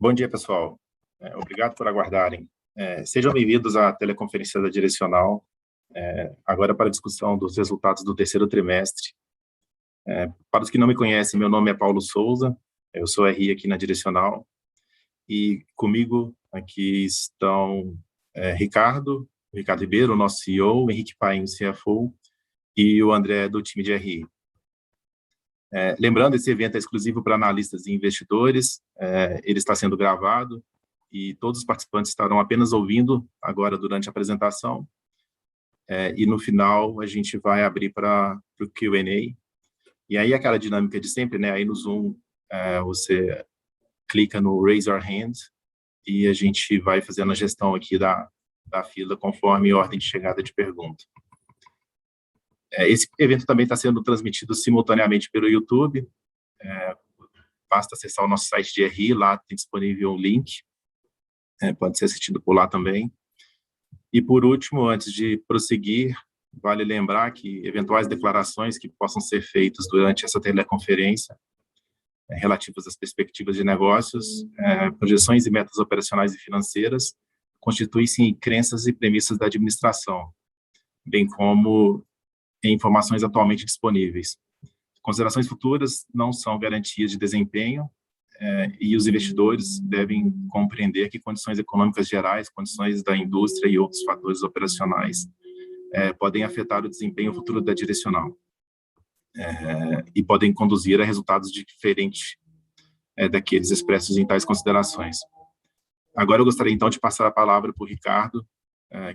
Bom dia, pessoal. Obrigado por aguardarem. Sejam bem-vindos à teleconferência da Direcional, agora para a discussão dos resultados do terceiro trimestre. Para os que não me conhecem, meu nome é Paulo Souza, eu sou RI aqui na Direcional, e comigo aqui estão Ricardo Ribeiro, o nosso CEO, Henrique Paim, CFO, e o André, do time de RI. Lembrando, esse evento é exclusivo para analistas e investidores, ele está sendo gravado e todos os participantes estarão apenas ouvindo agora durante a apresentação, e no final a gente vai abrir para o Q&A. E aí aquela dinâmica de sempre, né? Aí no Zoom você clica no Raise Your Hand e a gente vai fazendo a gestão aqui da fila conforme a ordem de chegada de pergunta. Esse evento também está sendo transmitido simultaneamente pelo YouTube. Basta acessar o nosso site de RI, lá tem disponível um link. Pode ser assistido por lá também. E, por último, antes de prosseguir, vale lembrar que eventuais declarações que possam ser feitas durante essa teleconferência, relativas às perspectivas de negócios, projeções e metas operacionais e financeiras, constituem-se em crenças e premissas da administração, bem como em informações atualmente disponíveis. Considerações futuras não são garantias de desempenho, e os investidores devem compreender que condições econômicas gerais, condições da indústria e outros fatores operacionais podem afetar o desempenho futuro da Direcional, e podem conduzir a resultados diferentes daqueles expressos em tais considerações. Agora eu gostaria então de passar a palavra para o Ricardo,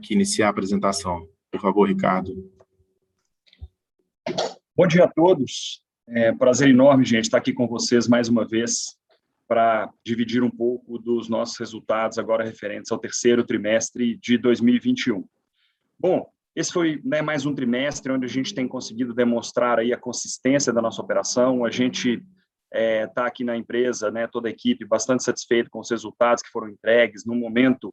que inicia a apresentação. Por favor, Ricardo. Bom dia a todos. Prazer enorme, gente, estar aqui com vocês mais uma vez para dividir um pouco dos nossos resultados agora referentes ao terceiro trimestre de 2021. Bom, esse foi mais um trimestre onde a gente tem conseguido demonstrar aí a consistência da nossa operação. A gente está aqui na empresa, toda a equipe, bastante satisfeito com os resultados que foram entregues num momento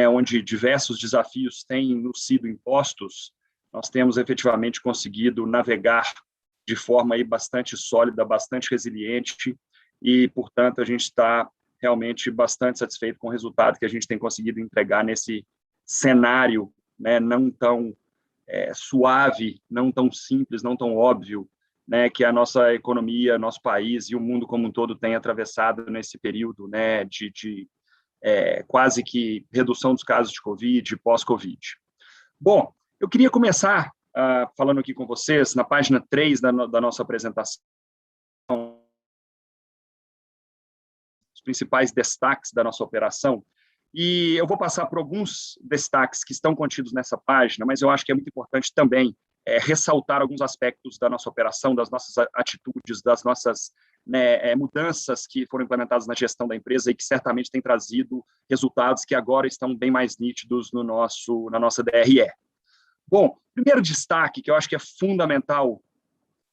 onde diversos desafios têm nos sido impostos. Nós temos efetivamente conseguido navegar de forma aí bastante sólida, bastante resiliente e, portanto, a gente está realmente bastante satisfeito com o resultado que a gente tem conseguido entregar nesse cenário não tão suave, não tão simples, não tão óbvio, que a nossa economia, nosso país e o mundo como um todo tem atravessado nesse período de quase que redução dos casos de Covid, pós-Covid. Bom, eu queria começar falando aqui com vocês, na página 3 da nossa apresentação, os principais destaques da nossa operação, e eu vou passar por alguns destaques que estão contidos nessa página, mas eu acho que é muito importante também ressaltar alguns aspectos da nossa operação, das nossas atitudes, das nossas mudanças que foram implementadas na gestão da empresa e que certamente têm trazido resultados que agora estão bem mais nítidos na nossa DRE. Bom, primeiro destaque, que eu acho que é fundamental,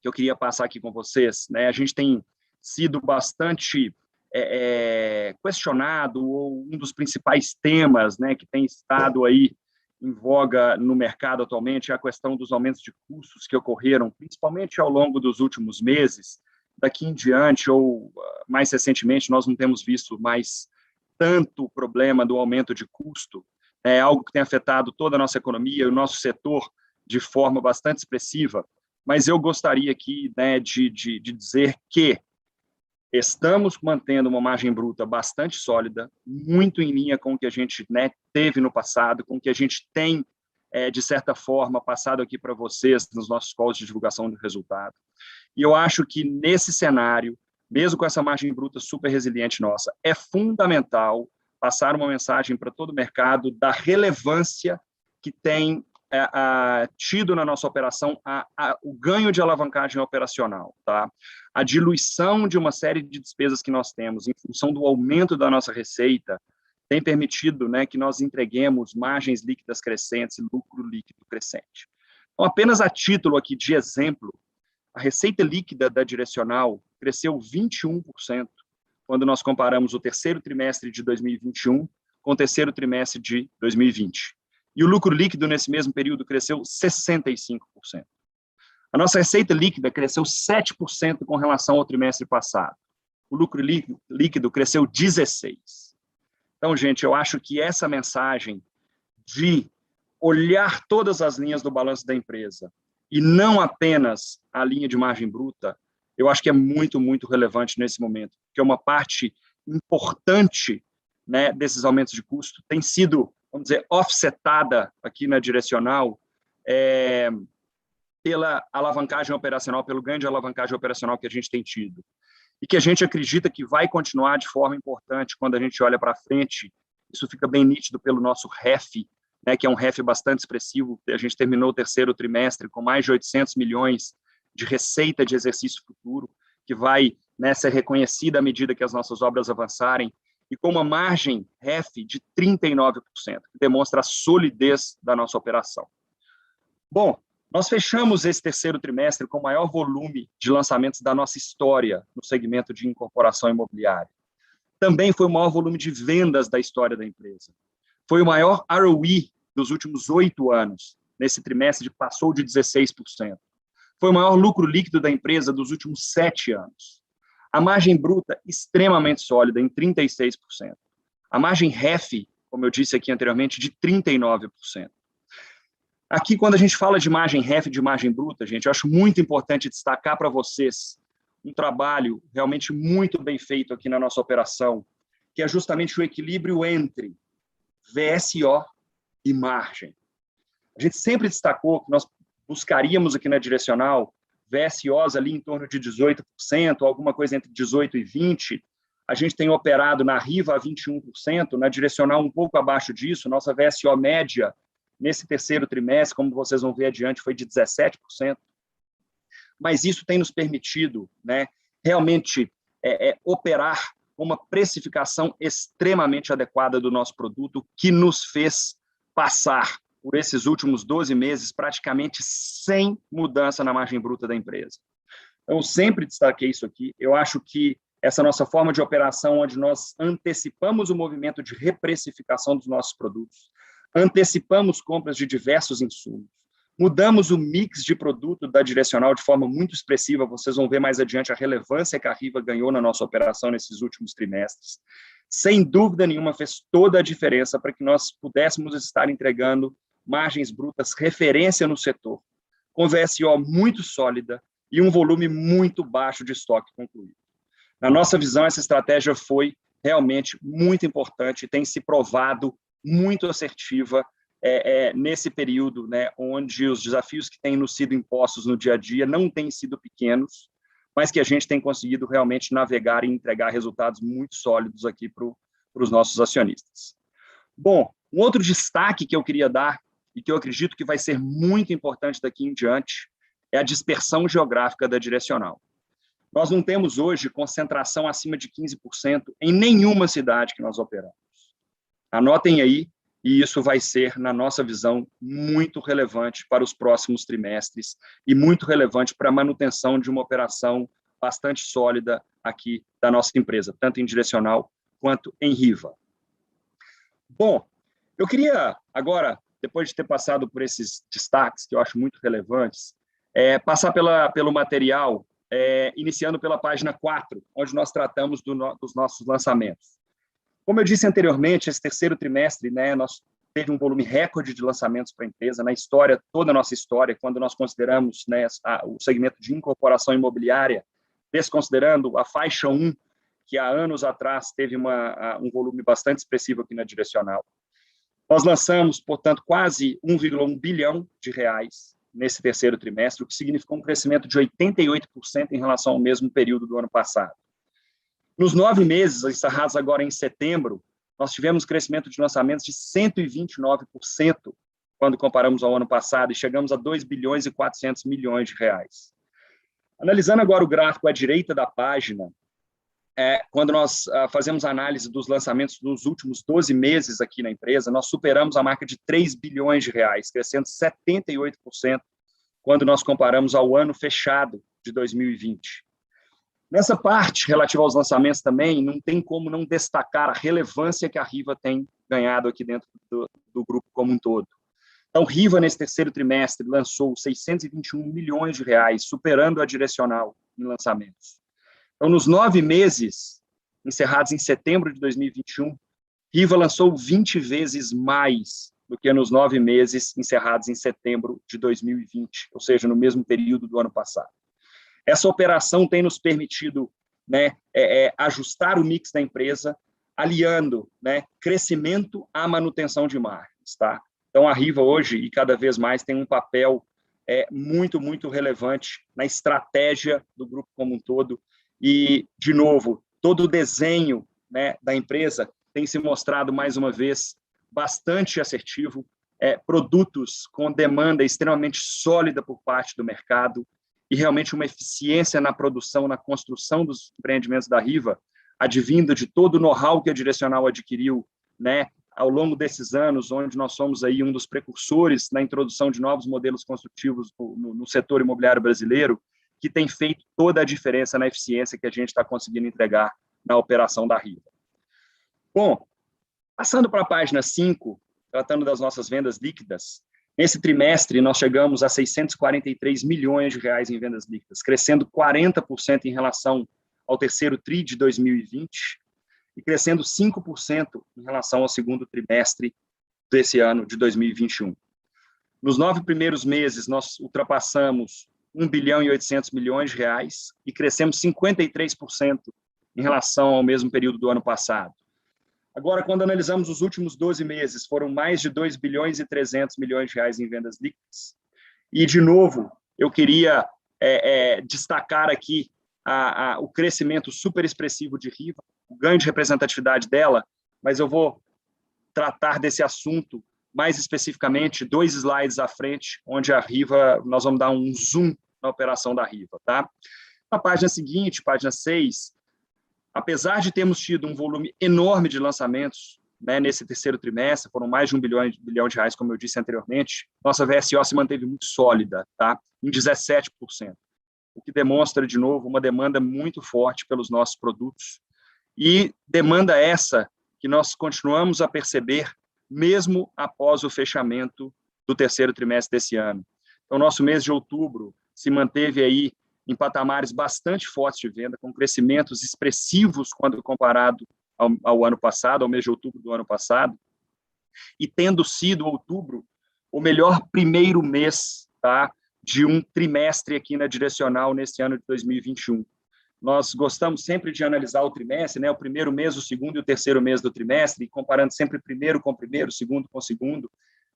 que eu queria passar aqui com vocês, a gente tem sido bastante questionado, ou um dos principais temas que tem estado aí em voga no mercado atualmente é a questão dos aumentos de custos que ocorreram, principalmente ao longo dos últimos meses. Daqui em diante, ou mais recentemente, nós não temos visto mais tanto problema do aumento de custo. É algo que tem afetado toda a nossa economia e o nosso setor de forma bastante expressiva, mas eu gostaria aqui de dizer que estamos mantendo uma margem bruta bastante sólida, muito em linha com o que a gente teve no passado, com o que a gente tem, de certa forma, passado aqui para vocês nos nossos calls de divulgação do resultado. E eu acho que nesse cenário, mesmo com essa margem bruta super resiliente nossa, é fundamental passar uma mensagem para todo o mercado da relevância que tem tido na nossa operação o ganho de alavancagem operacional, tá? A diluição de uma série de despesas que nós temos em função do aumento da nossa receita tem permitido que nós entreguemos margens líquidas crescentes e lucro líquido crescente. Então, apenas a título aqui de exemplo, a receita líquida da Direcional cresceu 21%, quando nós comparamos o terceiro trimestre de 2021 com o terceiro trimestre de 2020. E o lucro líquido nesse mesmo período cresceu 65%. A nossa receita líquida cresceu 7% com relação ao trimestre passado. o lucro líquido cresceu 16%. Então, gente, eu acho que essa mensagem de olhar todas as linhas do balanço da empresa e não apenas a linha de margem bruta, eu acho que é muito, muito relevante nesse momento, porque uma parte importante, né, desses aumentos de custo tem sido, vamos dizer, offsetada aqui na direcional pela alavancagem operacional, pelo ganho de alavancagem operacional que a gente tem tido. E que a gente acredita que vai continuar de forma importante quando a gente olha para frente. Isso fica bem nítido pelo nosso REF, né, que é um REF bastante expressivo. A gente terminou o terceiro trimestre com mais de 800 milhões de receita de exercício futuro, que vai, né, ser reconhecida à medida que as nossas obras avançarem, e com uma margem REF de 39%, que demonstra a solidez da nossa operação. Bom, nós fechamos esse terceiro trimestre com o maior volume de lançamentos da nossa história no segmento de incorporação imobiliária. Também foi o maior volume de vendas da história da empresa. Foi o maior ROE dos últimos 8 anos. Nesse trimestre passou de 16%. Foi o maior lucro líquido da empresa dos últimos 7 anos. A margem bruta extremamente sólida, em 36%. A margem REF, como eu disse aqui anteriormente, de 39%. Aqui, quando a gente fala de margem REF e de margem bruta, gente, eu acho muito importante destacar para vocês um trabalho realmente muito bem feito aqui na nossa operação, que é justamente o equilíbrio entre VSO e margem. A gente sempre destacou que nós buscaríamos aqui na direcional VSOs ali em torno de 18%, alguma coisa entre 18% e 20%. A gente tem operado na Riva a 21%, na direcional um pouco abaixo disso. Nossa VSO média nesse terceiro trimestre, como vocês vão ver adiante, foi de 17%. Mas isso tem nos permitido, né, realmente operar com uma precificação extremamente adequada do nosso produto, que nos fez passar por esses últimos 12 meses praticamente sem mudança na margem bruta da empresa. Então, eu sempre destaquei isso aqui. Eu acho que essa nossa forma de operação, onde nós antecipamos o movimento de reprecificação dos nossos produtos, antecipamos compras de diversos insumos, mudamos o mix de produto da direcional de forma muito expressiva. Vocês vão ver mais adiante a relevância que a Riva ganhou na nossa operação nesses últimos trimestres. Sem dúvida nenhuma, fez toda a diferença para que nós pudéssemos estar entregando margens brutas referência no setor, com VSO muito sólida e um volume muito baixo de estoque concluído. Na nossa visão, essa estratégia foi realmente muito importante e tem se provado muito assertiva nesse período, né, onde os desafios que têm nos sido impostos no dia a dia não têm sido pequenos, mas que a gente tem conseguido realmente navegar e entregar resultados muito sólidos aqui para os nossos acionistas. Bom, um outro destaque que eu queria dar, e que eu acredito que vai ser muito importante daqui em diante, é a dispersão geográfica da direcional. Nós não temos hoje concentração acima de 15% em nenhuma cidade que nós operamos. Anotem aí, e isso vai ser, na nossa visão, muito relevante para os próximos trimestres e muito relevante para a manutenção de uma operação bastante sólida aqui da nossa empresa, tanto em direcional quanto em Riva. Bom, eu queria agora, depois de ter passado por esses destaques, que eu acho muito relevantes, passar pelo material, iniciando pela página 4, onde nós tratamos dos nossos lançamentos. Como eu disse anteriormente, esse terceiro trimestre, né, nós teve um volume recorde de lançamentos para a empresa, na história, toda a nossa história, quando nós consideramos, né, o segmento de incorporação imobiliária, desconsiderando a faixa 1, que há anos atrás teve um volume bastante expressivo aqui na direcional. Nós lançamos, portanto, quase 1,1 bilhão de reais nesse terceiro trimestre, o que significou um crescimento de 88% em relação ao mesmo período do ano passado. Nos 9 meses, encerrados agora em setembro, nós tivemos crescimento de lançamentos de 129% quando comparamos ao ano passado e chegamos a 2 bilhões e 400 milhões de reais. Analisando agora o gráfico à direita da página, quando nós fazemos análise dos lançamentos dos últimos 12 meses aqui na empresa, nós superamos a marca de 3 bilhões de reais, crescendo 78% quando nós comparamos ao ano fechado de 2020. Nessa parte relativa aos lançamentos também, não tem como não destacar a relevância que a Riva tem ganhado aqui dentro do grupo como um todo. Então, Riva, nesse terceiro trimestre, lançou 621 milhões de reais, superando a direcional em lançamentos. Então, nos 9 meses, encerrados em setembro de 2021, Riva lançou 20 vezes mais do que nos 9 meses encerrados em setembro de 2020, ou seja, no mesmo período do ano passado. Essa operação tem nos permitido, né, ajustar o mix da empresa, aliando, né, crescimento à manutenção de margens, tá? Então, a Riva hoje, e cada vez mais, tem um papel muito, muito relevante na estratégia do grupo como um todo. E, de novo, todo o desenho, né, da empresa tem se mostrado, mais uma vez, bastante assertivo, produtos com demanda extremamente sólida por parte do mercado e realmente uma eficiência na produção, na construção dos empreendimentos da Riva, advindo de todo o know-how que a Direcional adquiriu, né, ao longo desses anos, onde nós somos aí um dos precursores na introdução de novos modelos construtivos no setor imobiliário brasileiro, que tem feito toda a diferença na eficiência que a gente está conseguindo entregar na operação da Riva. Bom, passando para a página 5, tratando das nossas vendas líquidas, nesse trimestre nós chegamos a 643 milhões de reais em vendas líquidas, crescendo 40% em relação ao terceiro TRI de 2020 e crescendo 5% em relação ao segundo trimestre desse ano de 2021. Nos 9 primeiros meses, nós ultrapassamos 1 bilhão e 800 milhões de reais e crescemos 53% em relação ao mesmo período do ano passado. Agora, quando analisamos os últimos 12 meses, foram mais de 2 bilhões e 300 milhões de reais em vendas líquidas. E, de novo, eu queria destacar aqui o crescimento super expressivo de Riva, o ganho de representatividade dela, mas eu vou tratar desse assunto mais especificamente 2 slides à frente, onde a Riva, nós vamos dar um zoom na operação da Riva, tá? Na página seguinte, página 6, apesar de termos tido um volume enorme de lançamentos, né, nesse terceiro trimestre, foram mais de 1 bilhão de reais, como eu disse anteriormente, nossa VSO se manteve muito sólida, tá? Em 17%, o que demonstra, de novo, uma demanda muito forte pelos nossos produtos, e demanda essa que nós continuamos a perceber mesmo após o fechamento do terceiro trimestre desse ano. Então, nosso mês de outubro se manteve aí em patamares bastante fortes de venda, com crescimentos expressivos quando comparado ao ano passado, ao mês de outubro do ano passado, e tendo sido outubro o melhor primeiro mês, tá, de um trimestre aqui na Direcional nesse ano de 2021. Nós gostamos sempre de analisar o trimestre, né, o primeiro mês, o segundo e o terceiro mês do trimestre, e comparando sempre primeiro com primeiro, segundo com segundo.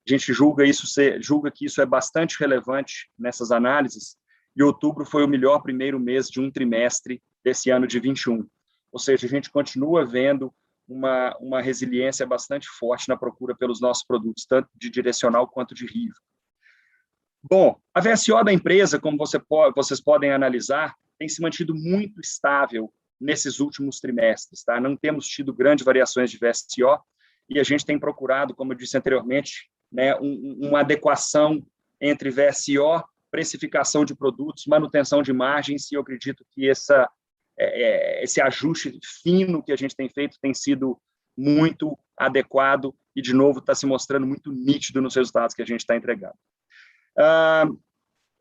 A gente julga que isso é bastante relevante nessas análises, e outubro foi o melhor primeiro mês de um trimestre desse ano de 21. Ou seja, a gente continua vendo uma resiliência bastante forte na procura pelos nossos produtos, tanto de Direcional quanto de Riva. Bom, a VSO da empresa, como vocês podem analisar, tem se mantido muito estável nesses últimos trimestres, tá? Não temos tido grandes variações de VSO e a gente tem procurado, como eu disse anteriormente, né, uma adequação entre VSO, precificação de produtos, manutenção de margens, e eu acredito que esse ajuste fino que a gente tem feito tem sido muito adequado e, de novo, está se mostrando muito nítido nos resultados que a gente está entregando.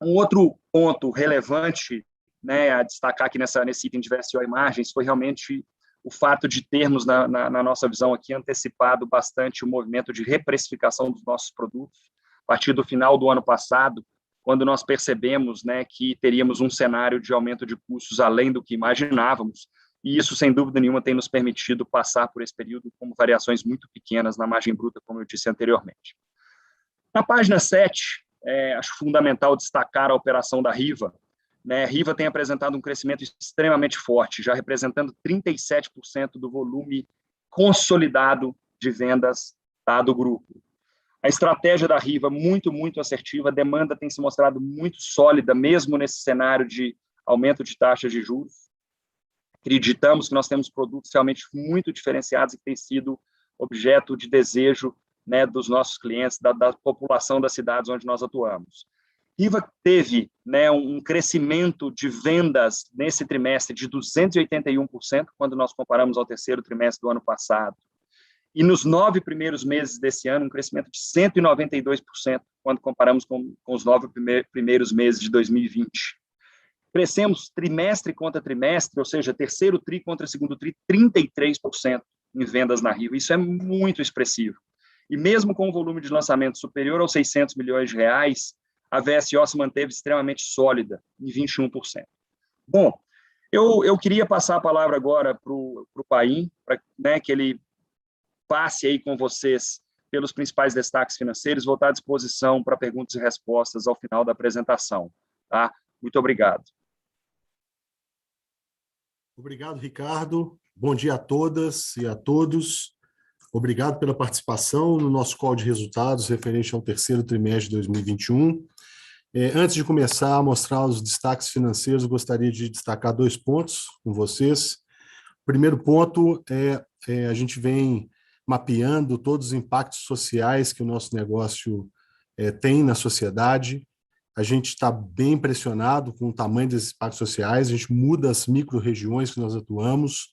Um outro ponto relevante, né, a destacar aqui nesse item de VSO e margens foi realmente o fato de termos, na nossa visão aqui, antecipado bastante o movimento de reprecificação dos nossos produtos, a partir do final do ano passado, quando nós percebemos, né, que teríamos um cenário de aumento de custos além do que imaginávamos, e isso, sem dúvida nenhuma, tem nos permitido passar por esse período com variações muito pequenas na margem bruta, como eu disse anteriormente. Na página 7, acho fundamental destacar a operação da Riva. Né, Riva tem apresentado um crescimento extremamente forte, já representando 37% do volume consolidado de vendas, tá, do grupo. A estratégia da Riva muito, muito assertiva, a demanda tem se mostrado muito sólida, mesmo nesse cenário de aumento de taxas de juros. Acreditamos que nós temos produtos realmente muito diferenciados e que têm sido objeto de desejo, né, dos nossos clientes, da população das cidades onde nós atuamos. Riva teve, né, um crescimento de vendas nesse trimestre de 281%, quando nós comparamos ao terceiro trimestre do ano passado. E nos 9 primeiros meses desse ano, um crescimento de 192%, quando comparamos com os 9 primeiros meses de 2020. Crescemos trimestre contra trimestre, ou seja, terceiro tri contra segundo tri, 33% em vendas na Rio. Isso é muito expressivo. E mesmo com um volume de lançamento superior aos 600 milhões de reais, a VSO se manteve extremamente sólida, em 21%. Bom, eu queria passar a palavra agora para o Paim, para, né, que ele passe aí com vocês pelos principais destaques financeiros, vou estar à disposição para perguntas e respostas ao final da apresentação. Tá? Muito obrigado. Obrigado, Ricardo. Bom dia a todas e a todos. Obrigado pela participação no nosso call de resultados referente ao terceiro trimestre de 2021. Antes de começar a mostrar os destaques financeiros, gostaria de destacar 2 pontos com vocês. O primeiro ponto a gente vem mapeando todos os impactos sociais que o nosso negócio tem na sociedade. A gente está bem impressionado com o tamanho desses impactos sociais, a gente muda as micro-regiões que nós atuamos.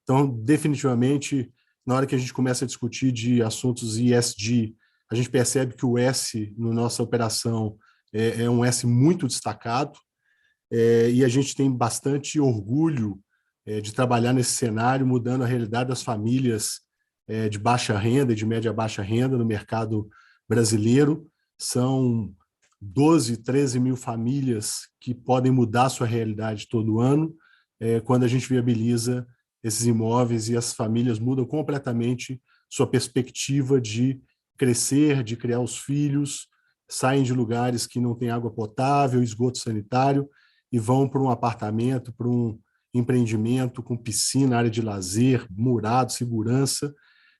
Então, definitivamente, na hora que a gente começa a discutir de assuntos ESG, a gente percebe que o S na nossa operação é um S muito destacado, e a gente tem bastante orgulho de trabalhar nesse cenário, mudando a realidade das famílias de baixa renda e de média baixa renda no mercado brasileiro. São 12, 13 mil famílias que podem mudar sua realidade todo ano, quando a gente viabiliza esses imóveis e as famílias mudam completamente sua perspectiva de crescer, de criar os filhos, saem de lugares que não têm água potável, esgoto sanitário e vão para um apartamento, para um empreendimento com piscina, área de lazer, murado, segurança.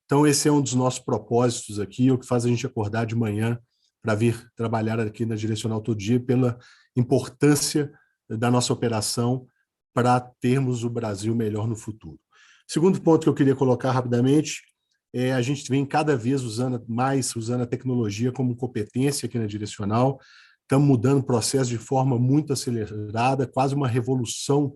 Então, esse é um dos nossos propósitos aqui, o que faz a gente acordar de manhã para vir trabalhar aqui na Direcional todo dia, pela importância da nossa operação para termos o Brasil melhor no futuro. Segundo ponto que eu queria colocar rapidamente a gente vem cada vez usando a tecnologia como competência aqui na Direcional. Estamos mudando o processo de forma muito acelerada, quase uma revolução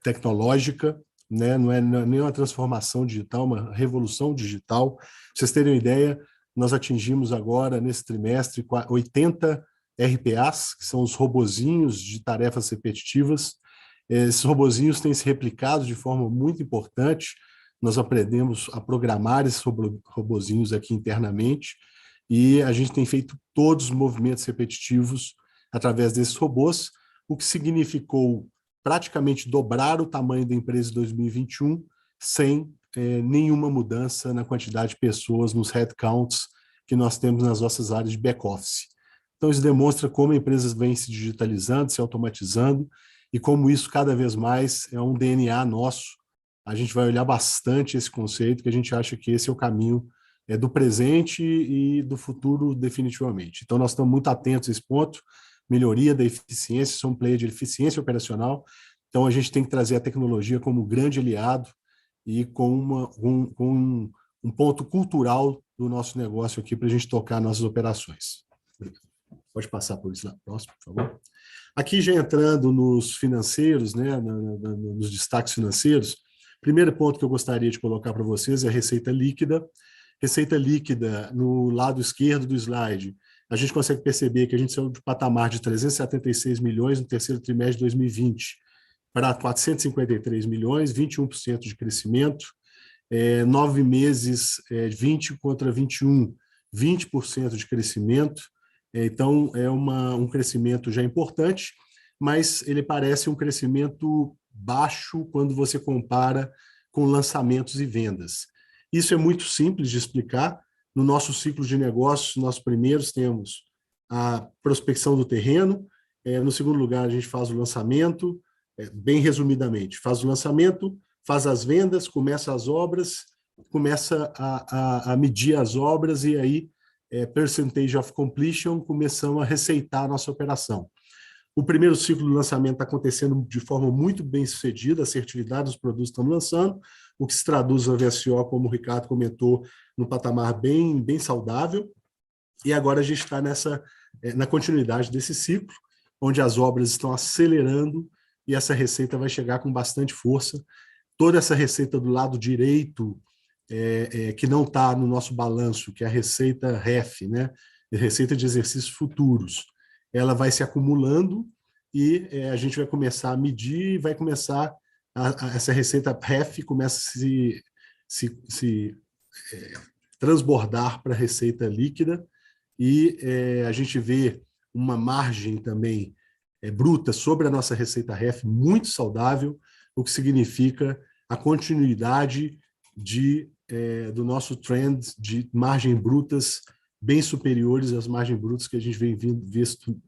tecnológica, né? Não é nem uma transformação digital, uma revolução digital. Para vocês terem uma ideia, nós atingimos agora, nesse trimestre, 80 RPAs, que são os robozinhos de tarefas repetitivas. Esses robozinhos têm se replicado de forma muito importante. Nós aprendemos a programar esses robozinhos aqui internamente e a gente tem feito todos os movimentos repetitivos através desses robôs, o que significou praticamente dobrar o tamanho da empresa em 2021 sem nenhuma mudança na quantidade de pessoas, nos headcounts que nós temos nas nossas áreas de back-office. Então, isso demonstra como a empresa vem se digitalizando, se automatizando, e como isso cada vez mais é um DNA nosso. A gente vai olhar bastante esse conceito, que a gente acha que esse é o caminho do presente e do futuro definitivamente. Então, nós estamos muito atentos a esse ponto, melhoria da eficiência, somos um player de eficiência operacional, então a gente tem que trazer a tecnologia como grande aliado e com um ponto cultural do nosso negócio aqui para a gente tocar nossas operações. Pode passar por isso lá, próximo, por favor. Aqui já entrando nos financeiros, né, nos destaques financeiros, primeiro ponto que eu gostaria de colocar para vocês é a receita líquida. Receita líquida, no lado esquerdo do slide, a gente consegue perceber que a gente saiu de patamar de 376 milhões no terceiro trimestre de 2020 para 453 milhões, 21% de crescimento, 9 meses, 20 contra 21, 20% de crescimento. Então, é um crescimento já importante, mas ele parece um crescimento baixo quando você compara com lançamentos e vendas. Isso é muito simples de explicar. No nosso ciclo de negócios, nós primeiros temos a prospecção do terreno, no segundo lugar a gente faz o lançamento, bem resumidamente, faz o lançamento, faz as vendas, começa as obras, começa a medir as obras e aí, percentage of completion, começamos a receitar a nossa operação. O primeiro ciclo do lançamento está acontecendo de forma muito bem sucedida, a assertividade dos produtos estão lançando, o que se traduz na VSO, como o Ricardo comentou, num patamar bem saudável, e agora a gente está na continuidade desse ciclo, onde as obras estão acelerando e essa receita vai chegar com bastante força. Toda essa receita do lado direito, que não está no nosso balanço, que é a receita REF, né? Receita de exercícios futuros, ela vai se acumulando e a gente vai começar a medir e vai começar essa receita REF começa a se transbordar para a receita líquida, e a gente vê uma margem também bruta sobre a nossa receita REF muito saudável, o que significa a continuidade do nosso trend de margens brutas bem superiores às margens brutas que a gente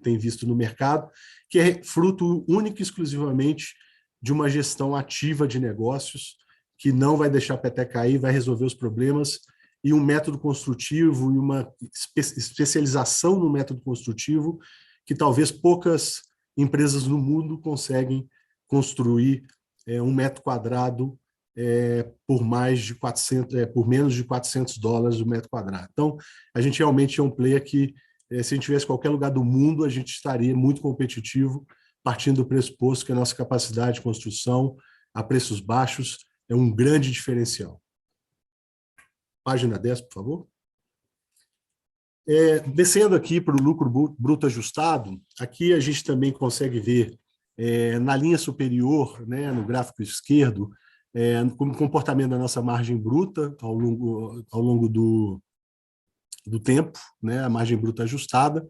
tem visto no mercado, que é fruto único e exclusivamente de uma gestão ativa de negócios, que não vai deixar a peteca cair, vai resolver os problemas, e um método construtivo e uma especialização no método construtivo que talvez poucas empresas no mundo conseguem construir um metro quadrado por menos de $400 o metro quadrado. Então, a gente realmente é um player que, se a gente tivesse em qualquer lugar do mundo, a gente estaria muito competitivo, partindo do pressuposto que a nossa capacidade de construção a preços baixos é um grande diferencial. Página 10, por favor. Descendo aqui para o lucro bruto ajustado, aqui a gente também consegue ver, na linha superior, né, no gráfico esquerdo, como comportamento da nossa margem bruta ao longo do tempo, né, a margem bruta ajustada.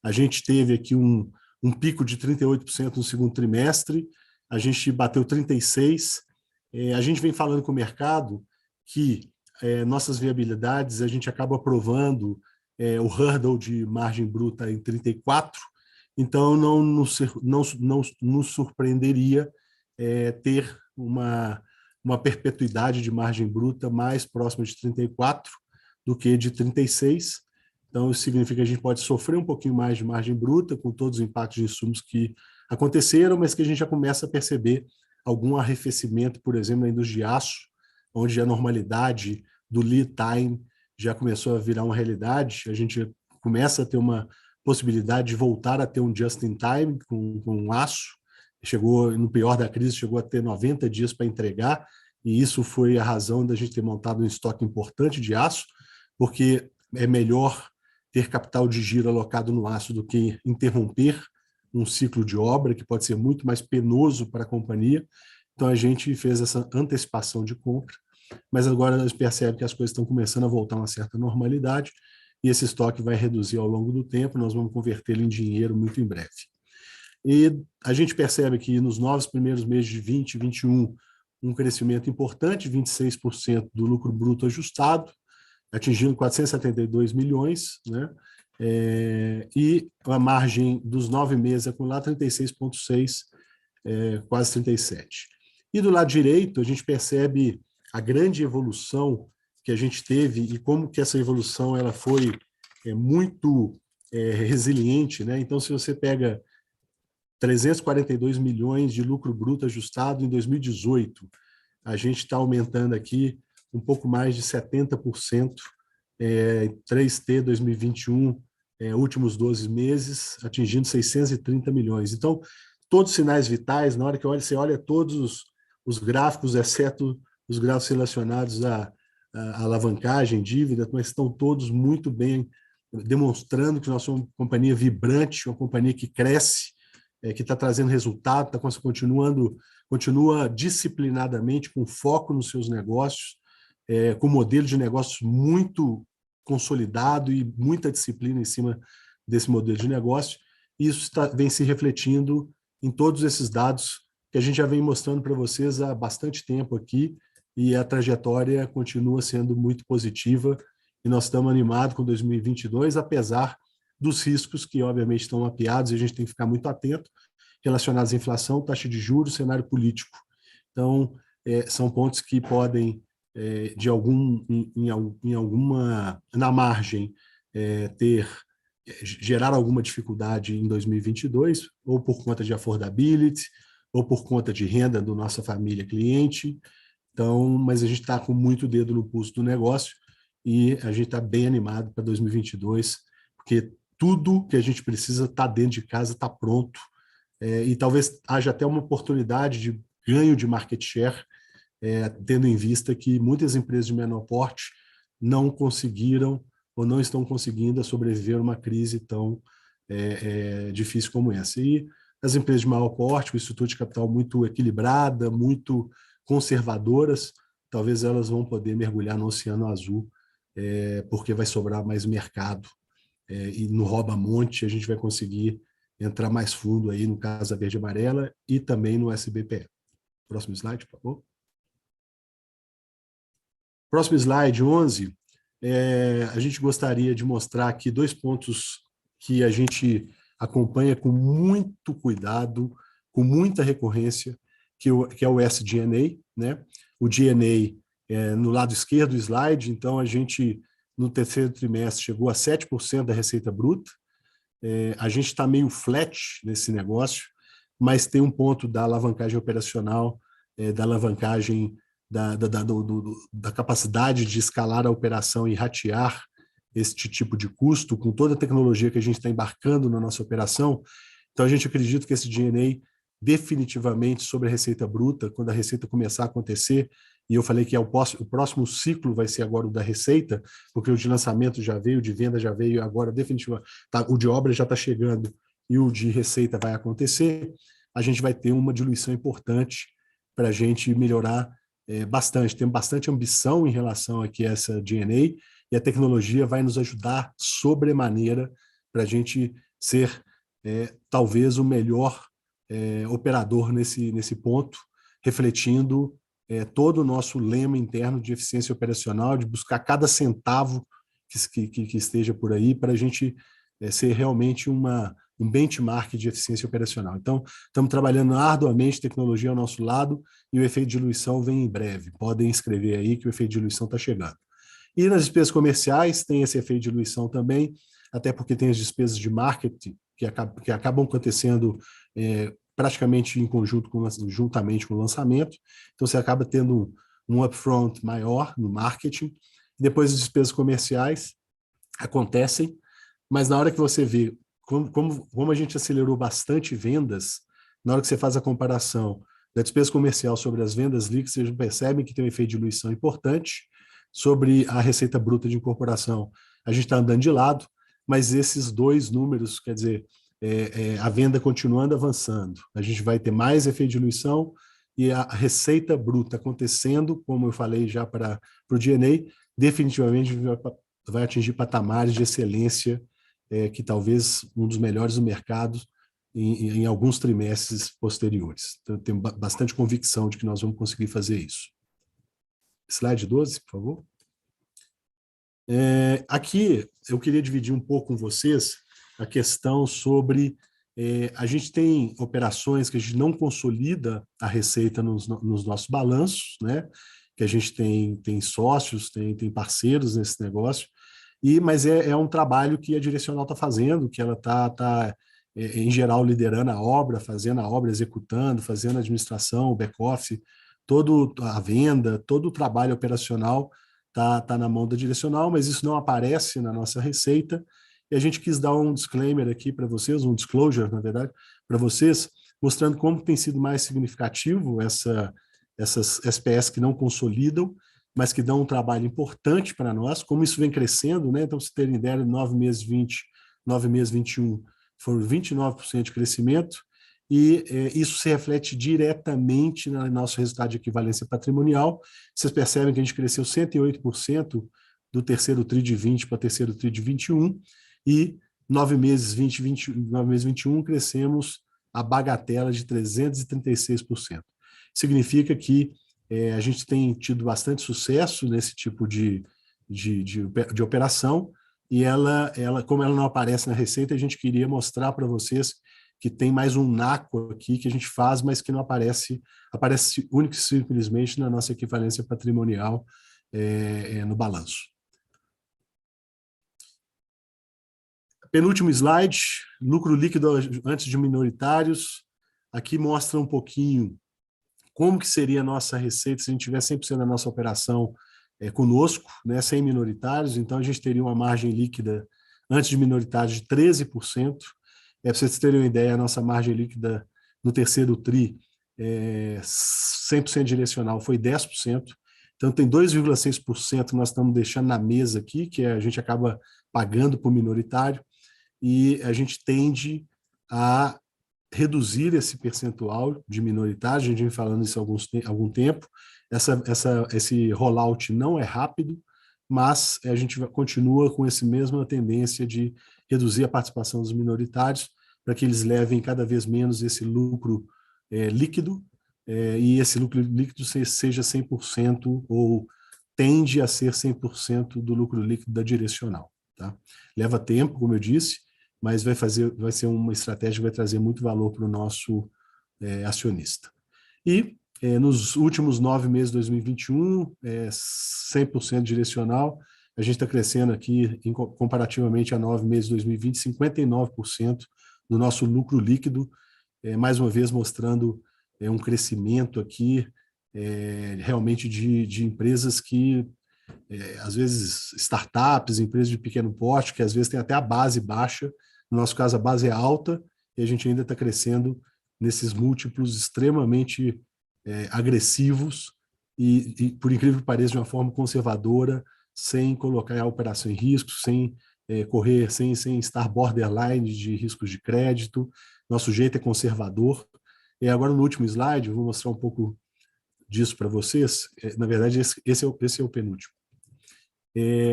A gente teve aqui um pico de 38% no segundo trimestre, a gente bateu 36%. A gente vem falando com o mercado que nossas viabilidades, a gente acaba aprovando o hurdle de margem bruta em 34%, então não nos surpreenderia ter uma perpetuidade de margem bruta mais próxima de 34% do que de 36%. Então, isso significa que a gente pode sofrer um pouquinho mais de margem bruta com todos os impactos de insumos que aconteceram, mas que a gente já começa a perceber algum arrefecimento, por exemplo, na indústria de aço, onde a normalidade do lead time já começou a virar uma realidade. A gente começa a ter uma possibilidade de voltar a ter um just-in-time com aço. Chegou, no pior da crise, chegou a ter 90 dias para entregar, e isso foi a razão da gente ter montado um estoque importante de aço, porque é melhor ter capital de giro alocado no aço do que interromper um ciclo de obra, que pode ser muito mais penoso para a companhia. Então, a gente fez essa antecipação de compra, mas agora a gente percebe que as coisas estão começando a voltar a uma certa normalidade, e esse estoque vai reduzir ao longo do tempo, nós vamos convertê-lo em dinheiro muito em breve. E a gente percebe que nos 9 primeiros meses de 2021, um crescimento importante, 26% do lucro bruto ajustado, atingindo 472 milhões, né? E a margem dos 9 meses acumulada, 36,6%, quase 37%. E do lado direito, a gente percebe a grande evolução que a gente teve e como que essa evolução ela foi muito resiliente, né? Então, se você pega 342 milhões de lucro bruto ajustado em 2018, a gente está aumentando aqui um pouco mais de 70%, 3T 2021, últimos 12 meses, atingindo 630 milhões. Então, todos os sinais vitais, na hora que você olha todos os gráficos, exceto os gráficos relacionados à alavancagem, dívida, mas estão todos muito bem, demonstrando que nós somos uma companhia vibrante, uma companhia que cresce, que está trazendo resultado, continua disciplinadamente, com foco nos seus negócios, com um modelo de negócios muito consolidado e muita disciplina em cima desse modelo de negócio. E isso vem se refletindo em todos esses dados que a gente já vem mostrando para vocês há bastante tempo aqui, e a trajetória continua sendo muito positiva, e nós estamos animados com 2022, apesar dos riscos que, obviamente, estão mapeados, e a gente tem que ficar muito atento, relacionados à inflação, taxa de juros, cenário político. Então, são pontos que podem, na margem, gerar alguma dificuldade em 2022, ou por conta de affordability, ou por conta de renda da nossa família cliente. Então, mas a gente está com muito dedo no pulso do negócio, e a gente está bem animado para 2022, porque tudo que a gente precisa está dentro de casa, está pronto, e talvez haja até uma oportunidade de ganho de market share, tendo em vista que muitas empresas de menor porte não conseguiram ou não estão conseguindo sobreviver a uma crise tão difícil como essa. E as empresas de maior porte, com estrutura de capital muito equilibrada, muito conservadoras, talvez elas vão poder mergulhar no Oceano Azul, porque vai sobrar mais mercado. E no rouba-monte a gente vai conseguir entrar mais fundo aí no Casa Verde e Amarela e também no SBPE. Próximo slide, por favor. Próximo slide, 11. A gente gostaria de mostrar aqui 2 pontos que a gente acompanha com muito cuidado, com muita recorrência, que é o SG&A, né? O G&A no lado esquerdo do slide, então a gente, no terceiro trimestre, chegou a 7% da receita bruta. A gente está meio flat nesse negócio, mas tem um ponto da alavancagem operacional, da alavancagem da capacidade de escalar a operação e ratear este tipo de custo, com toda a tecnologia que a gente está embarcando na nossa operação. Então, a gente acredita que esse G&A, definitivamente, sobre a receita bruta, quando a receita começar a acontecer, e eu falei que o próximo ciclo vai ser agora o da receita, porque o de lançamento já veio, o de venda já veio, agora definitivamente o de obra já está chegando e o de receita vai acontecer, a gente vai ter uma diluição importante para a gente melhorar bastante. Temos bastante ambição em relação aqui a essa G&A, e a tecnologia vai nos ajudar sobremaneira para a gente ser talvez o melhor operador nesse ponto, refletindo todo o nosso lema interno de eficiência operacional, de buscar cada centavo que esteja por aí, para a gente ser realmente um benchmark de eficiência operacional. Então, estamos trabalhando arduamente, tecnologia ao nosso lado, e o efeito de diluição vem em breve. Podem escrever aí que o efeito de diluição está chegando. E nas despesas comerciais tem esse efeito de diluição também, até porque tem as despesas de marketing que acabam acontecendo praticamente em conjunto, juntamente com o lançamento. Então, você acaba tendo um upfront maior no marketing. Depois, as despesas comerciais acontecem, mas na hora que você vê como a gente acelerou bastante vendas, na hora que você faz a comparação da despesa comercial sobre as vendas líquidas, vocês percebem que tem um efeito de diluição importante. Sobre a receita bruta de incorporação, a gente está andando de lado, mas esses 2 números, quer dizer, a venda continuando avançando, a gente vai ter mais efeito de diluição e a receita bruta acontecendo, como eu falei já para o G&A, definitivamente vai atingir patamares de excelência, que talvez um dos melhores do mercado em alguns trimestres posteriores. Então, eu tenho bastante convicção de que nós vamos conseguir fazer isso. Slide 12, por favor. Aqui eu queria dividir um pouco com vocês a questão sobre a gente tem operações que a gente não consolida a receita nos nossos balanços, né? Que a gente tem sócios, tem parceiros nesse negócio, mas é um trabalho que a Direcional está fazendo, que ela está em geral, liderando a obra, fazendo a obra, executando, fazendo a administração, o back-office, toda a venda, todo o trabalho operacional está na mão da Direcional, mas isso não aparece na nossa receita, e a gente quis dar um disclaimer aqui para vocês, um disclosure, na verdade, para vocês, mostrando como tem sido mais significativo essas SPS que não consolidam, mas que dão um trabalho importante para nós, como isso vem crescendo, né? Então, se terem ideia, 9 meses 20, 9 meses 21, foram 29% de crescimento, e isso se reflete diretamente no nosso resultado de equivalência patrimonial. Vocês percebem que a gente cresceu 108% do terceiro TRI de 20 para o terceiro TRI de 21, e 9 meses 21 crescemos a bagatela de 336%. Significa que a gente tem tido bastante sucesso nesse tipo de operação, e como ela não aparece na receita, a gente queria mostrar para vocês que tem mais um NACO aqui que a gente faz, mas que não aparece único e simplesmente na nossa equivalência patrimonial no balanço. Penúltimo slide, lucro líquido antes de minoritários. Aqui mostra um pouquinho como que seria a nossa receita se a gente tivesse 100% da nossa operação conosco, né, sem minoritários. Então, a gente teria uma margem líquida antes de minoritários de 13%. Para vocês terem uma ideia, a nossa margem líquida no terceiro TRI 100% direcional foi 10%. Então, tem 2,6% que nós estamos deixando na mesa aqui, que a gente acaba pagando por minoritário, e a gente tende a reduzir esse percentual de minoritários. A gente vem falando isso há algum tempo. Esse rollout não é rápido, mas a gente continua com essa mesma tendência de reduzir a participação dos minoritários para que eles levem cada vez menos esse lucro líquido, e esse lucro líquido seja 100% ou tende a ser 100% do lucro líquido da direcional. Tá? Leva tempo, como eu disse, mas vai ser uma estratégia que vai trazer muito valor para o nosso acionista. E nos últimos 9 meses de 2021, 100% direcional, a gente está crescendo aqui, comparativamente a 9 meses de 2020, 59% do nosso lucro líquido, mais uma vez mostrando um crescimento aqui realmente de empresas que, às vezes, startups, empresas de pequeno porte, que às vezes tem até a base baixa, no nosso caso a base é alta, e a gente ainda está crescendo nesses múltiplos extremamente agressivos e, por incrível que pareça, de uma forma conservadora, sem colocar a operação em risco, sem correr, sem estar borderline de riscos de crédito. Nosso jeito é conservador. E agora, no último slide, eu vou mostrar um pouco disso para vocês. Na verdade, esse é o penúltimo.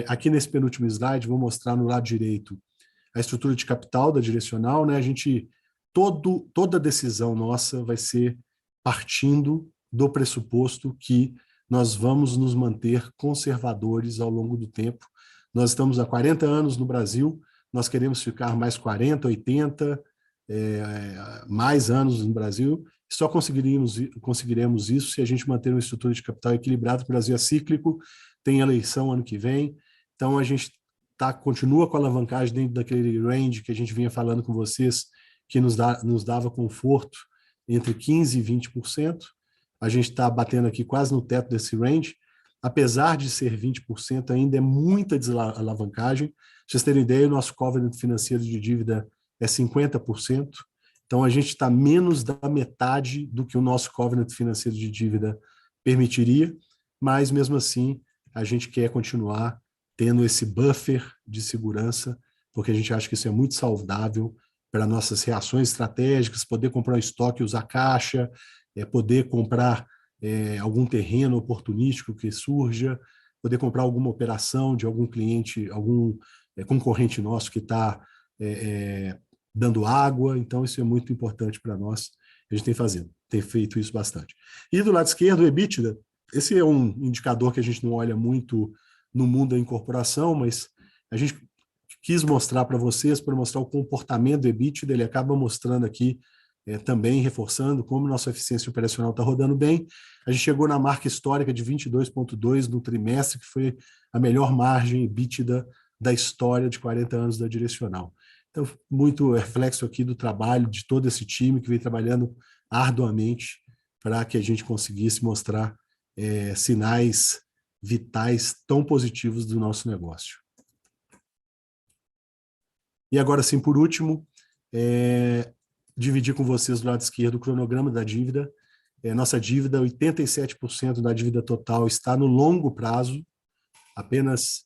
Aqui nesse penúltimo slide, vou mostrar no lado direito a estrutura de capital da direcional, né? Toda decisão nossa vai ser partindo do pressuposto que nós vamos nos manter conservadores ao longo do tempo. Nós estamos há 40 anos no Brasil, nós queremos ficar mais 40, 80, mais anos no Brasil. Só conseguiremos isso se a gente manter uma estrutura de capital equilibrada. O Brasil é cíclico, tem eleição ano que vem, então a gente continua com a alavancagem dentro daquele range que a gente vinha falando com vocês, que nos dava conforto entre 15% e 20%. A gente está batendo aqui quase no teto desse range. Apesar de ser 20%, ainda é muita desalavancagem. Para vocês terem ideia, o nosso covenant financeiro de dívida é 50%. Então, a gente está menos da metade do que o nosso covenant financeiro de dívida permitiria, mas, mesmo assim, a gente quer continuar tendo esse buffer de segurança, porque a gente acha que isso é muito saudável para nossas reações estratégicas, poder comprar um estoque e usar caixa, poder comprar algum terreno oportunístico que surja, poder comprar alguma operação de algum cliente, algum concorrente nosso que está dando água. Então, isso é muito importante para nós. A gente tem feito isso bastante. E do lado esquerdo, o EBITDA. Esse é um indicador que a gente não olha muito no mundo da incorporação, mas a gente quis mostrar para vocês, para mostrar o comportamento do EBITDA. Ele acaba mostrando aqui, também reforçando como nossa eficiência operacional está rodando bem. A gente chegou na marca histórica de 22,2 no trimestre, que foi a melhor margem EBITDA da história de 40 anos da direcional. Então, muito reflexo aqui do trabalho de todo esse time que vem trabalhando arduamente para que a gente conseguisse mostrar sinais vitais tão positivos do nosso negócio. E agora sim, por último, dividir com vocês do lado esquerdo o cronograma da dívida. Nossa dívida, 87% da dívida total está no longo prazo, apenas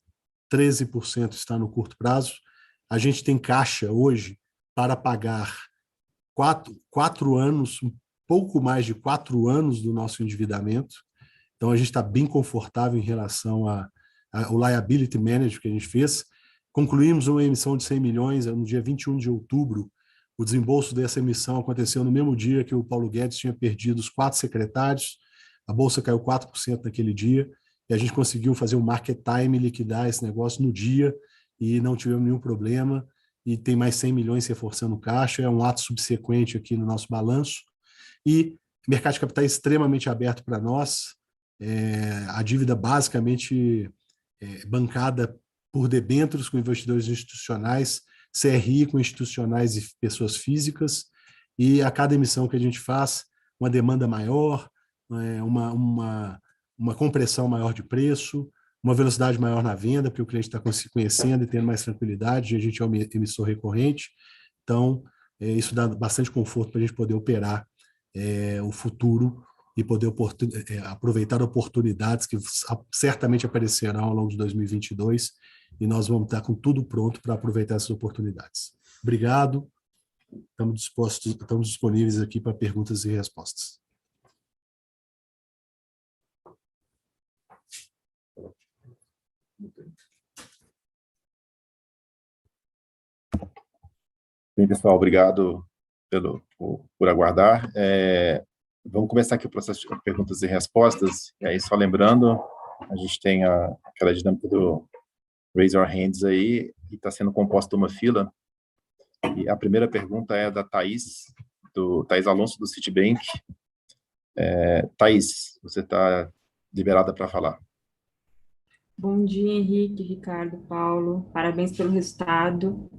13% está no curto prazo. A gente tem caixa hoje para pagar 4 anos, um pouco mais de 4 anos do nosso endividamento. Então, a gente está bem confortável em relação ao liability management que a gente fez. Concluímos uma emissão de 100 milhões no dia 21 de outubro. O desembolso dessa emissão aconteceu no mesmo dia que o Paulo Guedes tinha perdido os 4 secretários. A bolsa caiu 4% naquele dia e a gente conseguiu fazer um market time e liquidar esse negócio no dia e não tivemos nenhum problema. E tem mais 100 milhões reforçando o caixa. É um ato subsequente aqui no nosso balanço. E o mercado de capitais é extremamente aberto para nós. A dívida basicamente bancada por debêntures com investidores institucionais, CRI com institucionais e pessoas físicas, e a cada emissão que a gente faz, uma demanda maior, uma compressão maior de preço, uma velocidade maior na venda, porque o cliente está se conhecendo e tendo mais tranquilidade, e a gente é um emissor recorrente. Então, isso dá bastante conforto para a gente poder operar o futuro e poder aproveitar oportunidades que certamente aparecerão ao longo de 2022, e nós vamos estar com tudo pronto para aproveitar essas oportunidades. Obrigado. estamos disponíveis aqui para perguntas e respostas. Bem, pessoal, obrigado por aguardar. Vamos começar aqui o processo de perguntas e respostas. E aí, só lembrando, a gente tem aquela dinâmica do Raise Your Hands aí, e está sendo composta uma fila. E a primeira pergunta é da Thaís Alonso, do Citibank. Thaís, você está liberada para falar. Bom dia, Henrique, Ricardo, Paulo. Parabéns pelo resultado.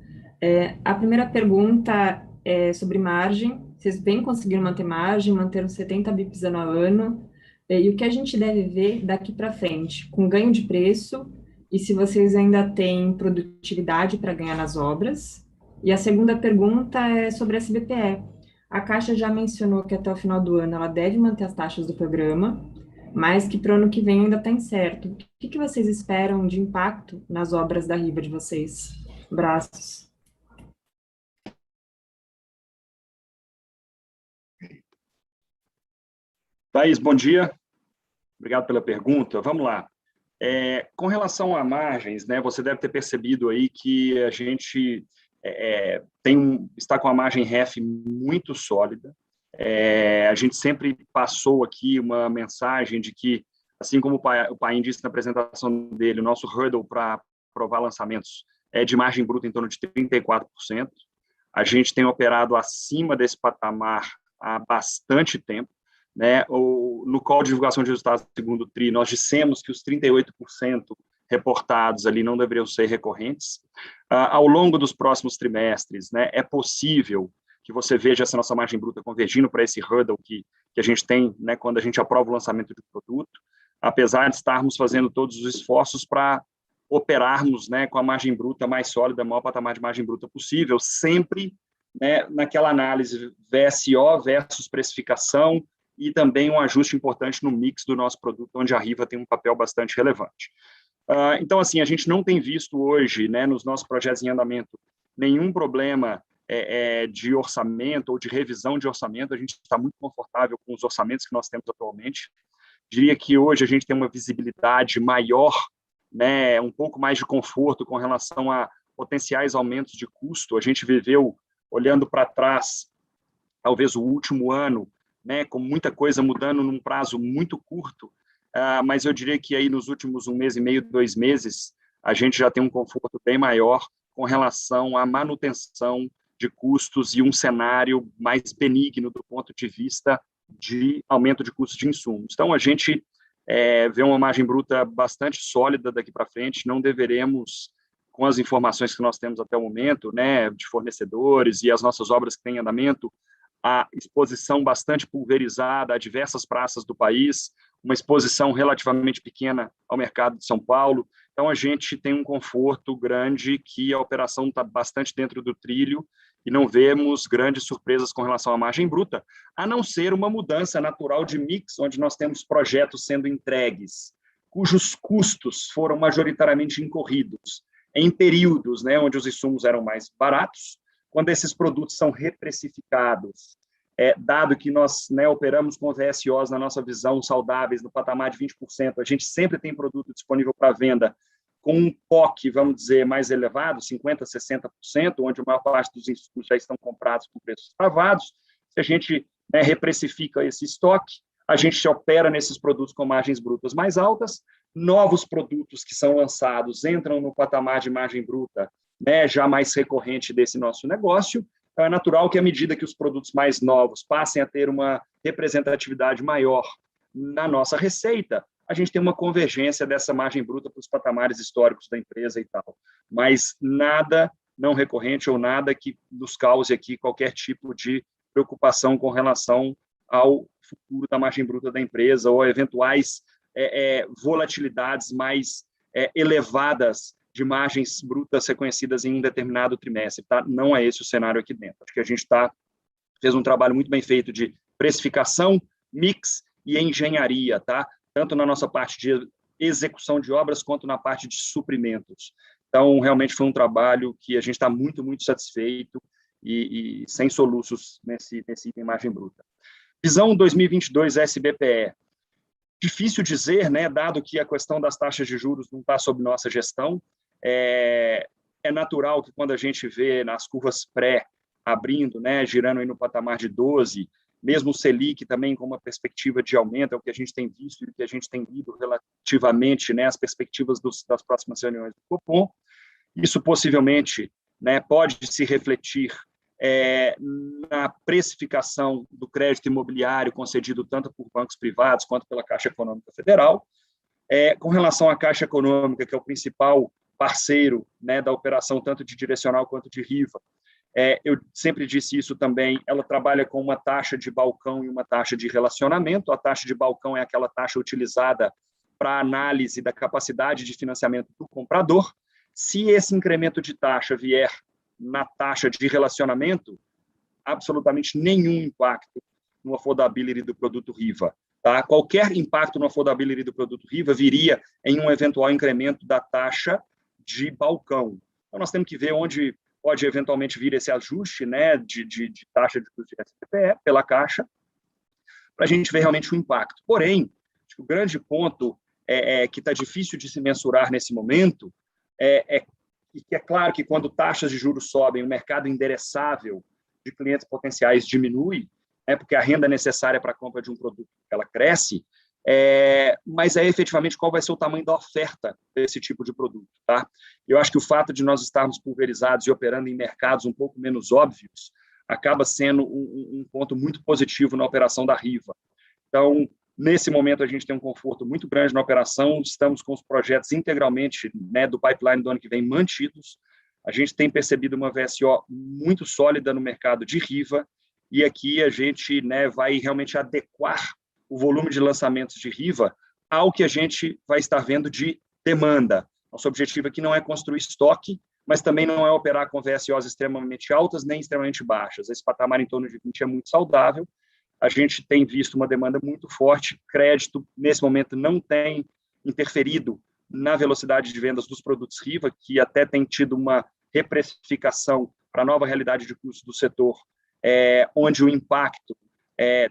A primeira pergunta é sobre margem. Vocês vêm conseguindo manter margem, manter uns 70 bips ano a ano. E o que a gente deve ver daqui para frente, com ganho de preço, e se vocês ainda têm produtividade para ganhar nas obras. E a segunda pergunta é sobre a SBPE. A Caixa já mencionou que até o final do ano ela deve manter as taxas do programa, mas que para o ano que vem ainda está incerto. O que vocês esperam de impacto nas obras da Riva de vocês? Abraços. Thaís, bom dia. Obrigado pela pergunta. Vamos lá. Com relação a margens, né, você deve ter percebido aí que a gente está com a margem REF muito sólida. A gente sempre passou aqui uma mensagem de que, assim como o Paim disse na apresentação dele, o nosso hurdle para aprovar lançamentos é de margem bruta em torno de 34%. A gente tem operado acima desse patamar há bastante tempo. Né? No call de divulgação de resultados do segundo TRI, nós dissemos que os 38% reportados ali não deveriam ser recorrentes. Ao longo dos próximos trimestres, né, é possível que você veja essa nossa margem bruta convergindo para esse hurdle que a gente tem, né, quando a gente aprova o lançamento de produto, apesar de estarmos fazendo todos os esforços para operarmos, né, com a margem bruta mais sólida, maior patamar de margem bruta possível, sempre, né, naquela análise VSO versus precificação, e também um ajuste importante no mix do nosso produto, onde a Riva tem um papel bastante relevante. Então, assim, a gente não tem visto hoje, né, nos nossos projetos em andamento, nenhum problema de orçamento ou de revisão de orçamento. A gente está muito confortável com os orçamentos que nós temos atualmente. Diria que hoje a gente tem uma visibilidade maior, né, um pouco mais de conforto com relação a potenciais aumentos de custo. A gente viveu, olhando para trás, talvez o último ano, né, com muita coisa mudando num prazo muito curto, mas eu diria que aí nos últimos 1 mês e meio, 2 meses, a gente já tem um conforto bem maior com relação à manutenção de custos e um cenário mais benigno do ponto de vista de aumento de custos de insumos. Então, a gente vê uma margem bruta bastante sólida daqui para frente. Não deveremos, com as informações que nós temos até o momento, né, de fornecedores e as nossas obras que têm em andamento, a exposição bastante pulverizada a diversas praças do país, uma exposição relativamente pequena ao mercado de São Paulo. Então, a gente tem um conforto grande que a operação está bastante dentro do trilho e não vemos grandes surpresas com relação à margem bruta, a não ser uma mudança natural de mix, onde nós temos projetos sendo entregues, cujos custos foram majoritariamente incorridos em períodos, né, onde os insumos eram mais baratos. Quando esses produtos são reprecificados, dado que nós, né, operamos com VSOs, na nossa visão, saudáveis, no patamar de 20%, a gente sempre tem produto disponível para venda com um POC, vamos dizer, mais elevado, 50%, 60%, onde a maior parte dos insumos já estão comprados com preços travados. Se a gente, né, reprecifica esse estoque, a gente opera nesses produtos com margens brutas mais altas. Novos produtos que são lançados entram no patamar de margem bruta, né, já mais recorrente desse nosso negócio. Então, é natural que, à medida que os produtos mais novos passem a ter uma representatividade maior na nossa receita, a gente tem uma convergência dessa margem bruta para os patamares históricos da empresa e tal. Mas nada não recorrente ou nada que nos cause aqui qualquer tipo de preocupação com relação ao futuro da margem bruta da empresa ou eventuais volatilidades mais elevadas de margens brutas reconhecidas em um determinado trimestre. Tá? Não é esse o cenário aqui dentro. Acho que a gente fez um trabalho muito bem feito de precificação, mix e engenharia, tá? Tanto na nossa parte de execução de obras quanto na parte de suprimentos. Então, realmente foi um trabalho que a gente está muito, muito satisfeito e sem soluços nesse item margem bruta. Visão 2022 SBPE. Difícil dizer, né, dado que a questão das taxas de juros não está sob nossa gestão. É natural que quando a gente vê nas curvas pré abrindo, né, girando aí no patamar de 12, mesmo o Selic também com uma perspectiva de aumento, é o que a gente tem visto e o que a gente tem lido relativamente, né, às perspectivas das próximas reuniões do Copom. Isso possivelmente, né, pode se refletir na precificação do crédito imobiliário concedido tanto por bancos privados quanto pela Caixa Econômica Federal. Com relação à Caixa Econômica, que é o principal parceiro, né, da operação tanto de direcional quanto de riva, eu sempre disse isso também, ela trabalha com uma taxa de balcão e uma taxa de relacionamento. A taxa de balcão é aquela taxa utilizada para análise da capacidade de financiamento do comprador. Se esse incremento de taxa vier na taxa de relacionamento, absolutamente nenhum impacto no affordability do produto RIVA. Tá? Qualquer impacto no affordability do produto RIVA viria em um eventual incremento da taxa de balcão. Então, nós temos que ver onde pode eventualmente vir esse ajuste, né, de taxa de custo de SPE pela Caixa, para a gente ver realmente o impacto. Porém, acho que o grande ponto que está difícil de se mensurar nesse momento e que é claro que quando taxas de juros sobem, o mercado endereçável de clientes potenciais diminui, porque a renda necessária para a compra de um produto ela cresce, mas efetivamente qual vai ser o tamanho da oferta desse tipo de produto. Tá? Eu acho que o fato de nós estarmos pulverizados e operando em mercados um pouco menos óbvios acaba sendo um ponto muito positivo na operação da Riva. Então, nesse momento, a gente tem um conforto muito grande na operação, estamos com os projetos integralmente, né, do pipeline do ano que vem mantidos, a gente tem percebido uma VSO muito sólida no mercado de Riva, e aqui a gente, né, vai realmente adequar o volume de lançamentos de Riva ao que a gente vai estar vendo de demanda. Nosso objetivo aqui não é construir estoque, mas também não é operar com VSOs extremamente altas nem extremamente baixas. Esse patamar em torno de 20 é muito saudável. A gente tem visto uma demanda muito forte, crédito, nesse momento, não tem interferido na velocidade de vendas dos produtos Riva, que até tem tido uma reprecificação para a nova realidade de custo do setor, onde o impacto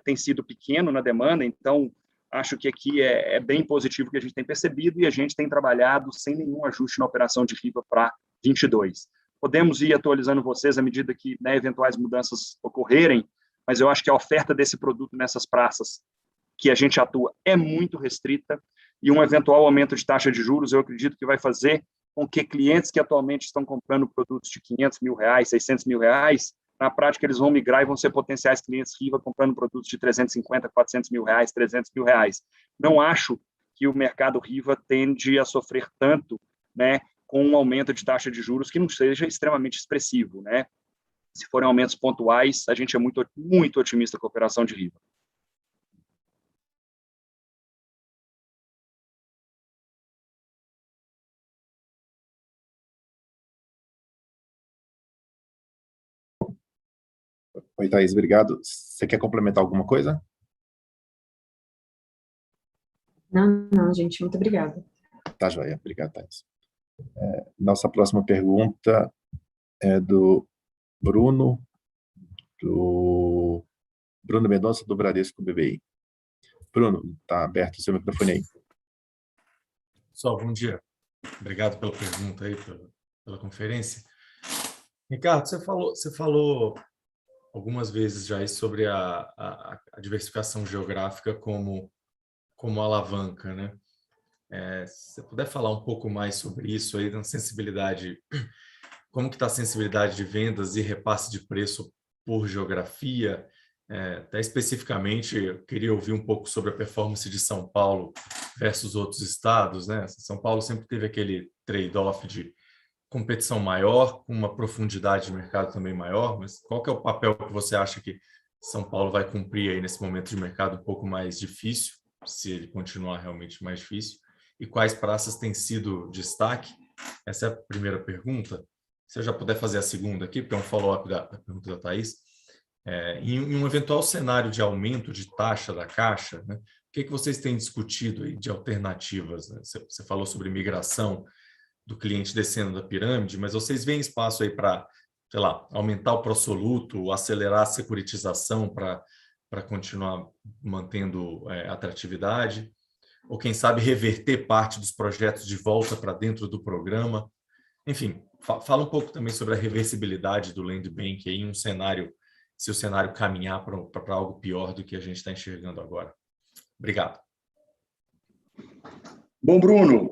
tem sido pequeno na demanda. Então, acho que aqui é bem positivo o que a gente tem percebido e a gente tem trabalhado sem nenhum ajuste na operação de Riva para 22. Podemos ir atualizando vocês à medida que, né, eventuais mudanças ocorrerem, mas eu acho que a oferta desse produto nessas praças que a gente atua é muito restrita e um eventual aumento de taxa de juros, eu acredito que vai fazer com que clientes que atualmente estão comprando produtos de R$500 mil, R$600 mil, na prática eles vão migrar e vão ser potenciais clientes Riva comprando produtos de R$350, R$400 mil, R$300 mil. Não acho que o mercado Riva tende a sofrer tanto, né, com um aumento de taxa de juros que não seja extremamente expressivo, né? Se forem aumentos pontuais, a gente é muito, muito otimista com a operação de Riva. Oi, Thaís, obrigado. Você quer complementar alguma coisa? Não, gente, muito obrigada. Tá, joia. Obrigado, Thaís. Nossa próxima pergunta é do Bruno Mendonça, do Bradesco BBI. Bruno, está aberto o seu microfone aí. Pessoal, bom dia. Obrigado pela pergunta aí, pela conferência. Ricardo, você falou algumas vezes já sobre a diversificação geográfica como alavanca, né? Se você puder falar um pouco mais sobre isso aí, na sensibilidade, como que está a sensibilidade de vendas e repasse de preço por geografia? Até especificamente, eu queria ouvir um pouco sobre a performance de São Paulo versus outros estados, né? São Paulo sempre teve aquele trade-off de competição maior, com uma profundidade de mercado também maior, mas qual que é o papel que você acha que São Paulo vai cumprir aí nesse momento de mercado um pouco mais difícil, se ele continuar realmente mais difícil, e quais praças têm sido destaque? Essa é a primeira pergunta. Se eu já puder fazer a segunda aqui, porque é um follow-up da pergunta da Thaís. Em um eventual cenário de aumento de taxa da Caixa, né, o que vocês têm discutido aí de alternativas? Né? Você falou sobre migração do cliente descendo da pirâmide, mas vocês veem espaço aí para sei lá, aumentar o pró-soluto, acelerar a securitização para continuar mantendo atratividade, ou quem sabe reverter parte dos projetos de volta para dentro do programa. Enfim, fala um pouco também sobre a reversibilidade do Land Bank aí, um cenário, se o cenário caminhar para algo pior do que a gente está enxergando agora. Obrigado. Bom, Bruno,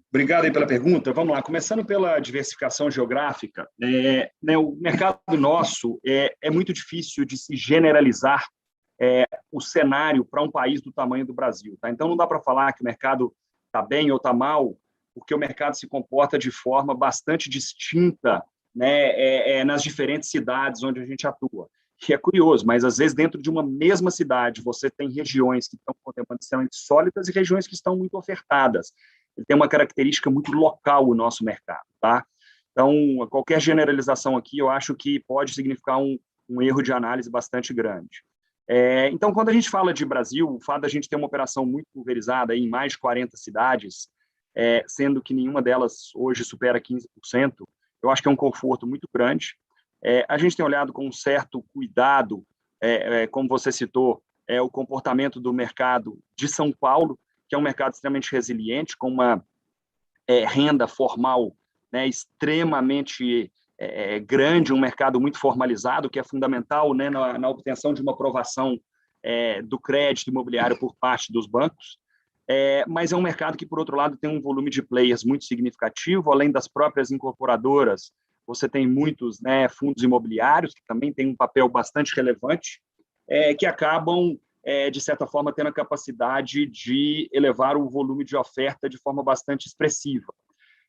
obrigado aí pela pergunta. Vamos lá, começando pela diversificação geográfica, o mercado nosso é muito difícil de se generalizar o cenário para um país do tamanho do Brasil. Tá? Então, não dá para falar que o mercado está bem ou está mal, porque o mercado se comporta de forma bastante distinta, né, nas diferentes cidades onde a gente atua. Que é curioso, mas às vezes dentro de uma mesma cidade você tem regiões que estão com demandas extremamente sólidas e regiões que estão muito ofertadas. Ele tem uma característica muito local o nosso mercado, tá? Então, qualquer generalização aqui eu acho que pode significar um erro de análise bastante grande. Então, quando a gente fala de Brasil, o fato da gente ter uma operação muito pulverizada em mais de 40 cidades, sendo que nenhuma delas hoje supera 15%, eu acho que é um conforto muito grande. A gente tem olhado com um certo cuidado, como você citou, o comportamento do mercado de São Paulo, que é um mercado extremamente resiliente, com uma renda formal, né, extremamente grande, um mercado muito formalizado, que é fundamental, né, na obtenção de uma aprovação do crédito imobiliário por parte dos bancos. Mas é um mercado que, por outro lado, tem um volume de players muito significativo, além das próprias incorporadoras. Você tem muitos, né, fundos imobiliários, que também têm um papel bastante relevante, que acabam, de certa forma, tendo a capacidade de elevar o volume de oferta de forma bastante expressiva.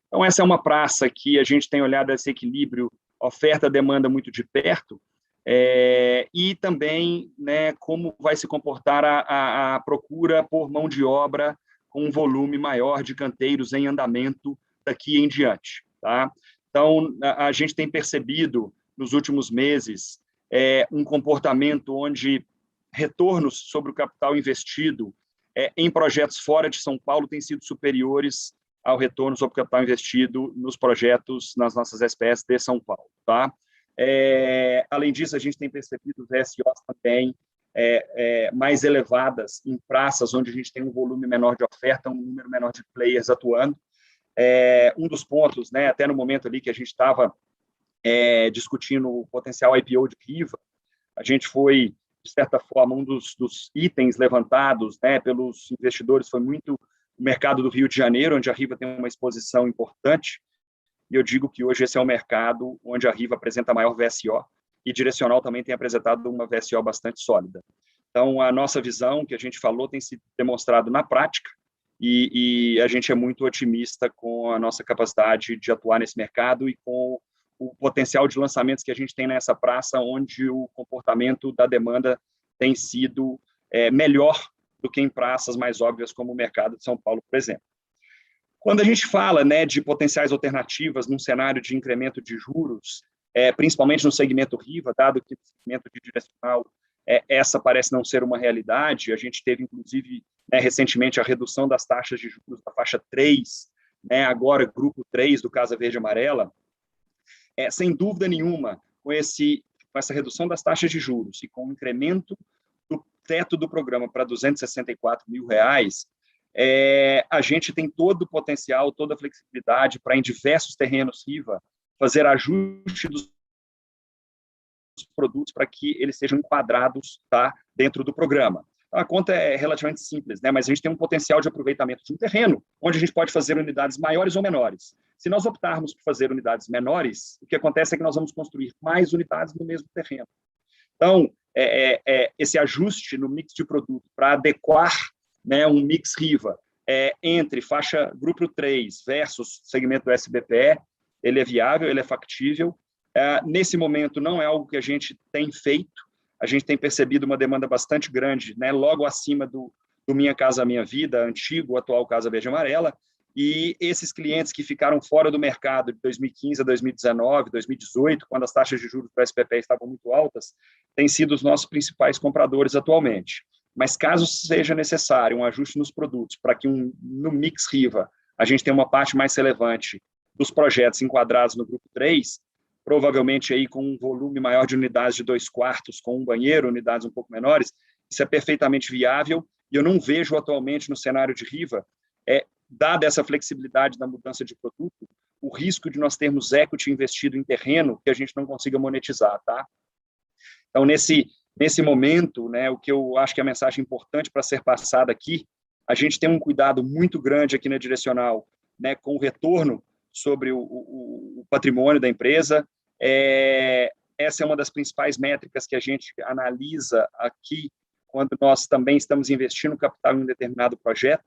Então, essa é uma praça que a gente tem olhado esse equilíbrio oferta-demanda muito de perto, e também, né, como vai se comportar a procura por mão de obra com um volume maior de canteiros em andamento daqui em diante, tá? Então, a gente tem percebido, nos últimos meses, um comportamento onde retornos sobre o capital investido em projetos fora de São Paulo têm sido superiores ao retorno sobre o capital investido nos projetos nas nossas SPS de São Paulo. Tá? Além disso, a gente tem percebido VSOs também mais elevadas em praças onde a gente tem um volume menor de oferta, um número menor de players atuando. Um dos pontos, né, até no momento ali que a gente estava discutindo o potencial IPO de Riva, a gente foi, de certa forma, um dos itens levantados, né, pelos investidores foi muito o mercado do Rio de Janeiro, onde a Riva tem uma exposição importante, e eu digo que hoje esse é o mercado onde a Riva apresenta a maior VSO, e Direcional também tem apresentado uma VSO bastante sólida. Então, a nossa visão, que a gente falou, tem se demonstrado na prática, e a gente é muito otimista com a nossa capacidade de atuar nesse mercado e com o potencial de lançamentos que a gente tem nessa praça, onde o comportamento da demanda tem sido melhor do que em praças mais óbvias, como o mercado de São Paulo, por exemplo. Quando a gente fala, né, de potenciais alternativas num cenário de incremento de juros, principalmente no segmento Riva, dado que no segmento de Direcional essa parece não ser uma realidade, a gente teve, inclusive, recentemente, a redução das taxas de juros da faixa 3, agora grupo 3 do Casa Verde Amarela, sem dúvida nenhuma, com essa redução das taxas de juros e com o incremento do teto do programa para R$ 264 mil, a gente tem todo o potencial, toda a flexibilidade para, em diversos terrenos Riva, fazer ajuste dos produtos para que eles sejam enquadrados, tá, dentro do programa. A conta é relativamente simples, né? Mas a gente tem um potencial de aproveitamento de um terreno onde a gente pode fazer unidades maiores ou menores. Se nós optarmos por fazer unidades menores, o que acontece é que nós vamos construir mais unidades no mesmo terreno. Então, esse ajuste no mix de produto para adequar, né, um mix Riva entre faixa grupo 3 versus segmento do SBPE, ele é viável, ele é factível. Nesse momento, não é algo que a gente tem feito, a gente tem percebido uma demanda bastante grande, né, logo acima do Minha Casa Minha Vida, antigo, atual Casa Verde Amarela, e esses clientes que ficaram fora do mercado de 2015 a 2019, 2018, quando as taxas de juros do SPP estavam muito altas, têm sido os nossos principais compradores atualmente. Mas caso seja necessário um ajuste nos produtos para que no mix Riva a gente tenha uma parte mais relevante dos projetos enquadrados no grupo 3, provavelmente aí com um volume maior de unidades de 2 quartos, com um banheiro, unidades um pouco menores, isso é perfeitamente viável, e eu não vejo atualmente no cenário de Riva, dada essa flexibilidade da mudança de produto, o risco de nós termos equity investido em terreno que a gente não consiga monetizar, tá? Então, nesse momento, né, o que eu acho que é a mensagem importante para ser passada aqui, a gente tem um cuidado muito grande aqui na Direcional, né, com o retorno sobre o patrimônio da empresa. Essa é uma das principais métricas que a gente analisa aqui quando nós também estamos investindo capital em um determinado projeto.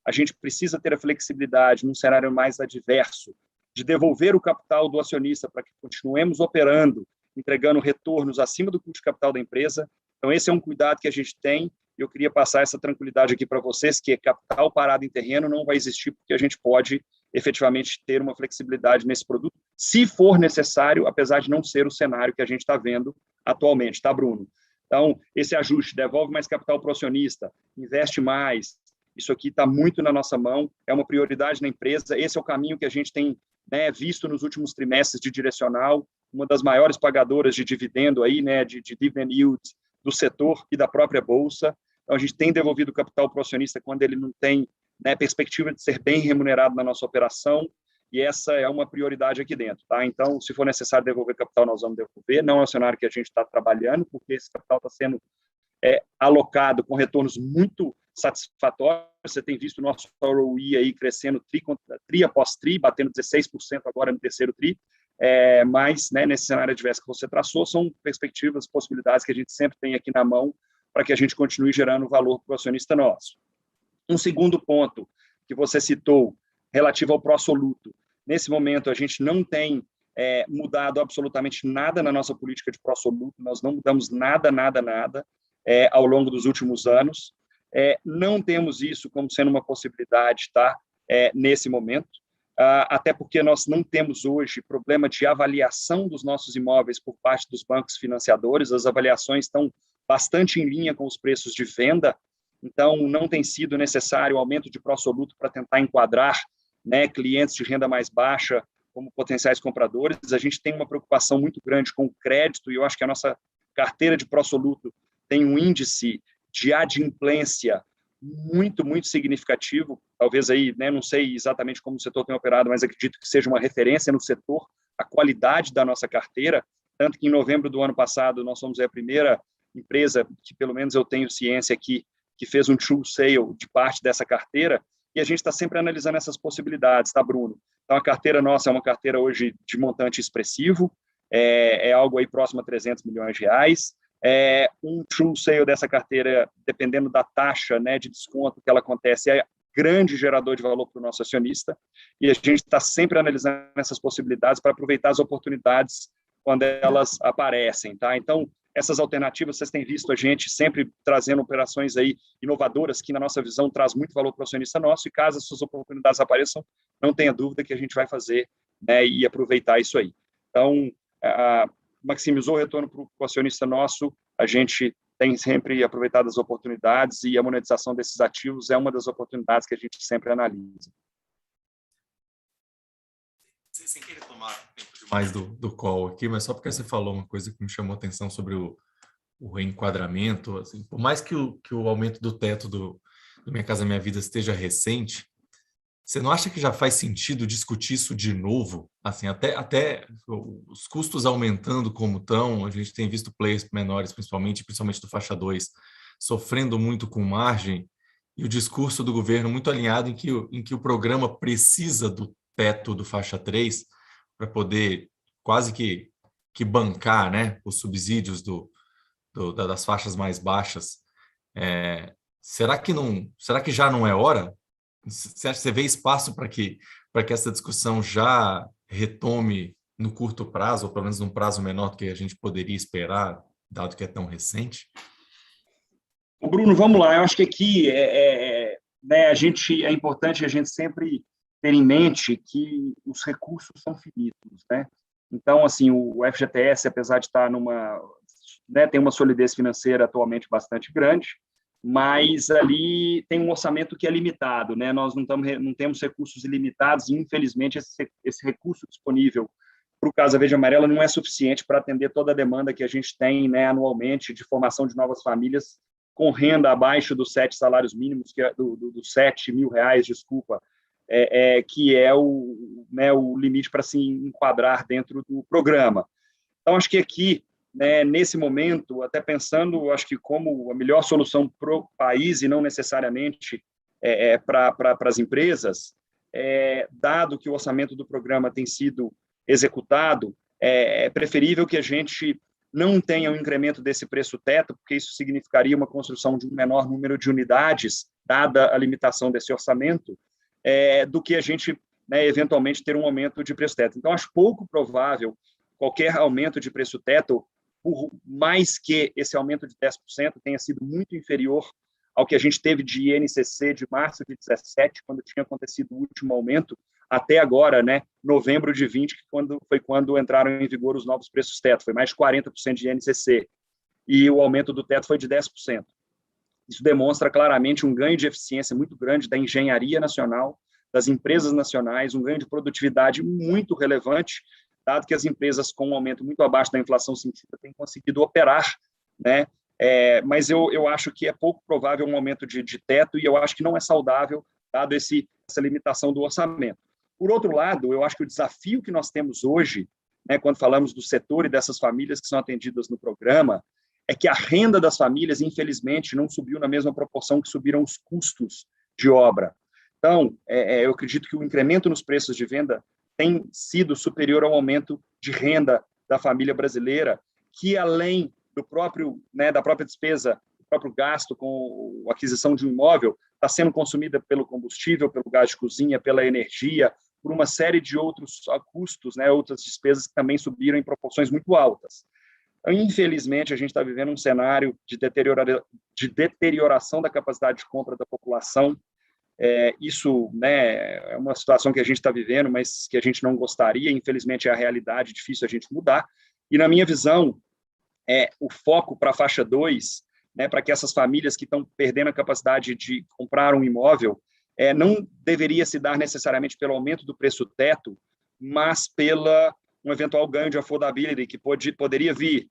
A gente precisa ter a flexibilidade, num cenário mais adverso, de devolver o capital do acionista para que continuemos operando, entregando retornos acima do custo de capital da empresa. Então, esse é um cuidado que a gente tem, e eu queria passar essa tranquilidade aqui para vocês, que capital parado em terreno não vai existir, porque a gente pode efetivamente ter uma flexibilidade nesse produto, se for necessário, apesar de não ser o cenário que a gente está vendo atualmente, tá, Bruno? Então, esse ajuste, devolve mais capital para o acionista, investe mais, isso aqui está muito na nossa mão, é uma prioridade na empresa, esse é o caminho que a gente tem, né, visto nos últimos trimestres de Direcional, uma das maiores pagadoras de dividendo aí, né, de dividend yield do setor e da própria Bolsa. Então, a gente tem devolvido capital para o acionista quando ele não tem, né, perspectiva de ser bem remunerado na nossa operação, e essa é uma prioridade aqui dentro, tá? Então, se for necessário devolver capital, nós vamos devolver, não é o cenário que a gente está trabalhando, porque esse capital está sendo alocado com retornos muito satisfatórios. Você tem visto o nosso ROE aí crescendo tri após tri, batendo 16% agora no terceiro tri, mas, né, nesse cenário adverso que você traçou, são perspectivas, possibilidades que a gente sempre tem aqui na mão para que a gente continue gerando valor para o acionista nosso. Um segundo ponto que você citou, relativo ao pró-soluto. Nesse momento, a gente não tem mudado absolutamente nada na nossa política de pró-soluto, nós não mudamos nada ao longo dos últimos anos. Não temos isso como sendo uma possibilidade, tá? Nesse momento, até porque nós não temos hoje problema de avaliação dos nossos imóveis por parte dos bancos financiadores, as avaliações estão bastante em linha com os preços de venda, então não tem sido necessário aumento de pró-soluto para tentar enquadrar, né, clientes de renda mais baixa como potenciais compradores. A gente tem uma preocupação muito grande com o crédito, e eu acho que a nossa carteira de pró-soluto tem um índice de adimplência muito significativo, talvez aí, né, não sei exatamente como o setor tem operado, mas acredito que seja uma referência no setor, a qualidade da nossa carteira, tanto que em novembro do ano passado nós somos a primeira empresa, que pelo menos eu tenho ciência aqui, que fez um true sale de parte dessa carteira, e a gente está sempre analisando essas possibilidades, tá, Bruno? Então, a carteira nossa é uma carteira hoje de montante expressivo, é algo aí próximo a 300 milhões de reais, um true sale dessa carteira, dependendo da taxa, né, de desconto que ela acontece, é grande gerador de valor para o nosso acionista, e a gente está sempre analisando essas possibilidades para aproveitar as oportunidades quando elas aparecem, tá? Então, essas alternativas, vocês têm visto a gente sempre trazendo operações aí inovadoras, que na nossa visão traz muito valor para o acionista nosso, e caso essas oportunidades apareçam, não tenha dúvida que a gente vai fazer, né, e aproveitar isso aí. Então, maximizou o retorno para o acionista nosso, a gente tem sempre aproveitado as oportunidades, e a monetização desses ativos é uma das oportunidades que a gente sempre analisa. Sem querer tomar tempo demais do call aqui, mas só porque você falou uma coisa que me chamou a atenção sobre o reenquadramento, assim, por mais que o aumento do teto do Minha Casa Minha Vida esteja recente, você não acha que já faz sentido discutir isso de novo? Assim, até os custos aumentando como estão, a gente tem visto players menores, principalmente do faixa 2, sofrendo muito com margem, e o discurso do governo muito alinhado em que o programa precisa do teto do faixa 3 para poder quase que bancar, né, os subsídios das faixas mais baixas. Será que já não é hora? Você vê espaço para que essa discussão já retome no curto prazo, ou pelo menos num prazo menor do que a gente poderia esperar, dado que é tão recente? Bruno, vamos lá. Eu acho que aqui né, é importante a gente sempre ter em mente que os recursos são finitos, né? Então, assim, o FGTS, apesar de estar né, tem uma solidez financeira atualmente bastante grande, mas ali tem um orçamento que é limitado, né? Nós não temos recursos ilimitados, e infelizmente esse recurso disponível para o Casa Verde e Amarela não é suficiente para atender toda a demanda que a gente tem, né, anualmente de formação de novas famílias com renda abaixo dos 7 salários mínimos, que é dos 7 mil reais, desculpa, que é o limite para se enquadrar dentro do programa. Então, acho que aqui, né, nesse momento, até pensando, acho que como a melhor solução para o país e não necessariamente para as empresas, dado que o orçamento do programa tem sido executado, é preferível que a gente não tenha um incremento desse preço-teto, porque isso significaria uma construção de um menor número de unidades, dada a limitação desse orçamento, do que a gente, né, eventualmente, ter um aumento de preço-teto. Então, acho pouco provável qualquer aumento de preço-teto, por mais que esse aumento de 10% tenha sido muito inferior ao que a gente teve de INCC de março de 17, quando tinha acontecido o último aumento, até agora, né, novembro de 20, que foi quando entraram em vigor os novos preços-teto, foi mais de 40% de INCC, e o aumento do teto foi de 10%. Isso demonstra claramente um ganho de eficiência muito grande da engenharia nacional, das empresas nacionais, um ganho de produtividade muito relevante, dado que as empresas com um aumento muito abaixo da inflação sentida têm conseguido operar, né? Mas eu acho que é pouco provável um aumento de teto, e eu acho que não é saudável, dado essa limitação do orçamento. Por outro lado, eu acho que o desafio que nós temos hoje, né, quando falamos do setor e dessas famílias que são atendidas no programa, é que a renda das famílias, infelizmente, não subiu na mesma proporção que subiram os custos de obra. Então, eu acredito que o incremento nos preços de venda tem sido superior ao aumento de renda da família brasileira, que além do próprio, né, da própria despesa, do próprio gasto com a aquisição de um imóvel, está sendo consumida pelo combustível, pelo gás de cozinha, pela energia, por uma série de outros custos, né, outras despesas que também subiram em proporções muito altas. Infelizmente, a gente está vivendo um cenário de deterioração da capacidade de compra da população. Isso, né, é uma situação que a gente está vivendo, mas que a gente não gostaria. Infelizmente, é a realidade, difícil a gente mudar. E, na minha visão, o foco para a faixa 2, né, para que essas famílias que estão perdendo a capacidade de comprar um imóvel, não deveria se dar necessariamente pelo aumento do preço-teto, mas pela um eventual ganho de affordability, que poderia vir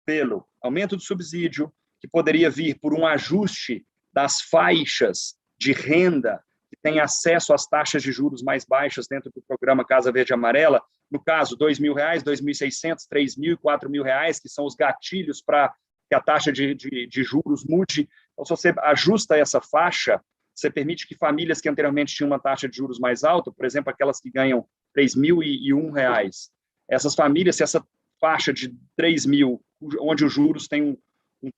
pelo aumento do subsídio, que poderia vir por um ajuste das faixas de renda que têm acesso às taxas de juros mais baixas dentro do programa Casa Verde e Amarela, no caso, R$ 2.000, R$ 2.600, R$ 3.000 e R$ 4.000, que são os gatilhos para que a taxa de juros mude. Então, se você ajusta essa faixa, você permite que famílias que anteriormente tinham uma taxa de juros mais alta, por exemplo, aquelas que ganham R$ 3.001, essas famílias, se essa faixa de 3.000, onde os juros têm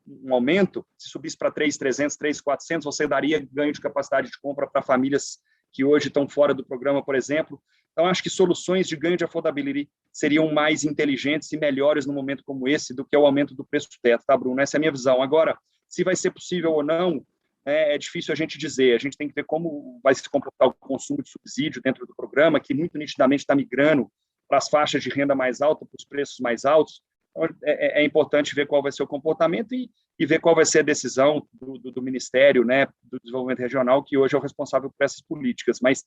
um aumento, se subisse para 3.300, 3.400, você daria ganho de capacidade de compra para famílias que hoje estão fora do programa, por exemplo. Então, acho que soluções de ganho de affordability seriam mais inteligentes e melhores num momento como esse do que o aumento do preço-teto, tá, Bruno? Essa é a minha visão. Agora, se vai ser possível ou não, é difícil a gente dizer. A gente tem que ver como vai se comportar o consumo de subsídio dentro do programa, que muito nitidamente está migrando para as faixas de renda mais alta, para os preços mais altos. Então, é importante ver qual vai ser o comportamento e ver qual vai ser a decisão do Ministério, né, do Desenvolvimento Regional, que hoje é o responsável por essas políticas. Mas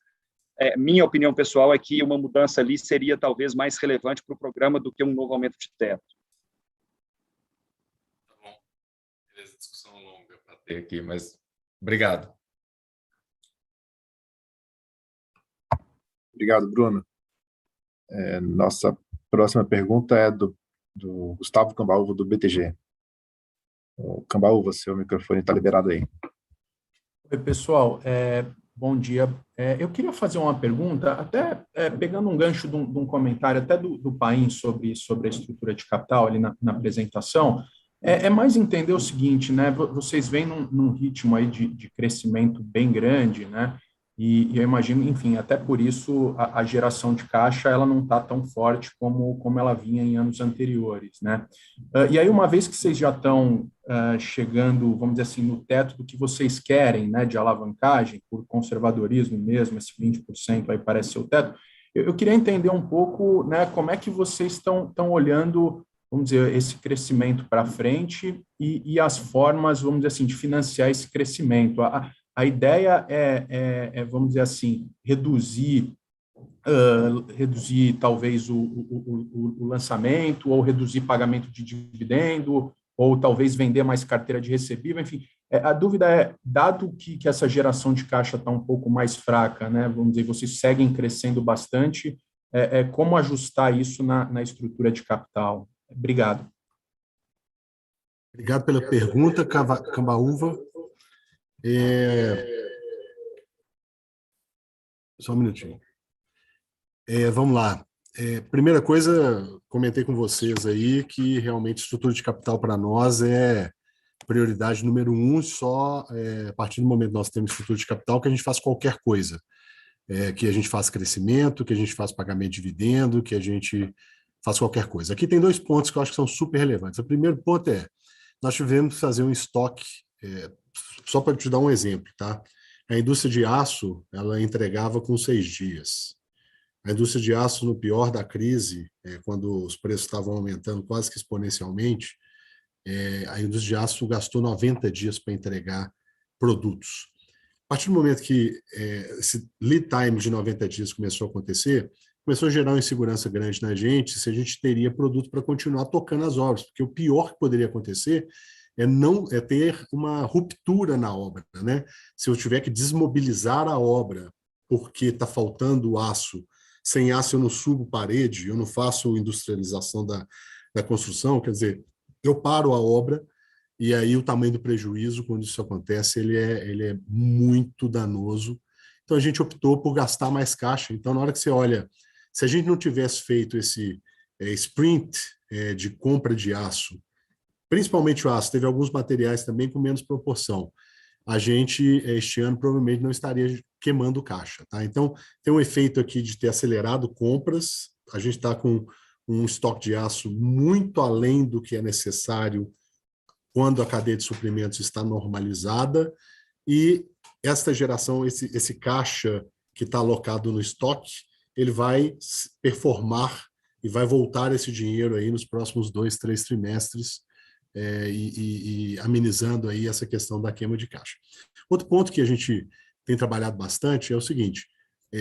minha opinião pessoal é que uma mudança ali seria talvez mais relevante para o programa do que um novo aumento de teto. Tá bom. Beleza, discussão longa para ter aqui, mas obrigado. Obrigado, Bruno. Nossa próxima pergunta é do Gustavo Cambaúva, do BTG. Cambaúva, seu microfone está liberado aí. Oi, pessoal. Bom dia. Eu queria fazer uma pergunta, até pegando um gancho de um comentário até do Paim sobre a estrutura de capital ali na apresentação. É mais entender o seguinte, né? Vocês vêm num ritmo aí de crescimento bem grande, né? E eu imagino, enfim, até por isso a geração de caixa ela não está tão forte como ela vinha em anos anteriores, né? E aí, uma vez que vocês já estão chegando, vamos dizer assim, no teto do que vocês querem, né, de alavancagem, por conservadorismo mesmo, esse 20% aí parece ser o teto, eu queria entender um pouco, né, como é que vocês estão olhando, vamos dizer, esse crescimento para frente e as formas, vamos dizer assim, de financiar esse crescimento. A ideia vamos dizer assim, reduzir reduzir talvez o lançamento, ou reduzir pagamento de dividendo, ou talvez vender mais carteira de recebível, enfim. A dúvida é, dado que essa geração de caixa está um pouco mais fraca, né, vamos dizer, vocês seguem crescendo bastante, como ajustar isso na estrutura de capital? Obrigado. Obrigado pela pergunta, Cambaúva. Só um minutinho. Vamos lá. Primeira coisa, comentei com vocês aí que realmente estrutura de capital para nós é prioridade número 1, só a partir do momento que nós temos estrutura de capital que a gente faz qualquer coisa. Que a gente faz crescimento, que a gente faz pagamento de dividendo, que a gente faz qualquer coisa. Aqui tem 2 pontos que eu acho que são super relevantes. O primeiro ponto nós tivemos que fazer um estoque, só para te dar um exemplo, tá? A indústria de aço, ela entregava com 6 dias. A indústria de aço, no pior da crise, quando os preços estavam aumentando quase que exponencialmente, a indústria de aço gastou 90 dias para entregar produtos. A partir do momento que esse lead time de 90 dias começou a acontecer, começou a gerar uma insegurança grande na gente se a gente teria produto para continuar tocando as obras, porque o pior que poderia acontecer é ter uma ruptura na obra, né? Se eu tiver que desmobilizar a obra porque está faltando aço, sem aço eu não subo parede, eu não faço industrialização da construção, quer dizer, eu paro a obra e aí o tamanho do prejuízo, quando isso acontece, ele é muito danoso. Então a gente optou por gastar mais caixa. Então na hora que você olha, se a gente não tivesse feito esse sprint de compra de aço, principalmente o aço, teve alguns materiais também com menos proporção, a gente, este ano, provavelmente não estaria queimando caixa. Tá? Então, tem um efeito aqui de ter acelerado compras, a gente está com um estoque de aço muito além do que é necessário quando a cadeia de suprimentos está normalizada, e esta geração, esse caixa que está alocado no estoque, ele vai performar e vai voltar esse dinheiro aí nos próximos 2, 3 trimestres, e amenizando aí essa questão da queima de caixa. Outro ponto que a gente tem trabalhado bastante é o seguinte: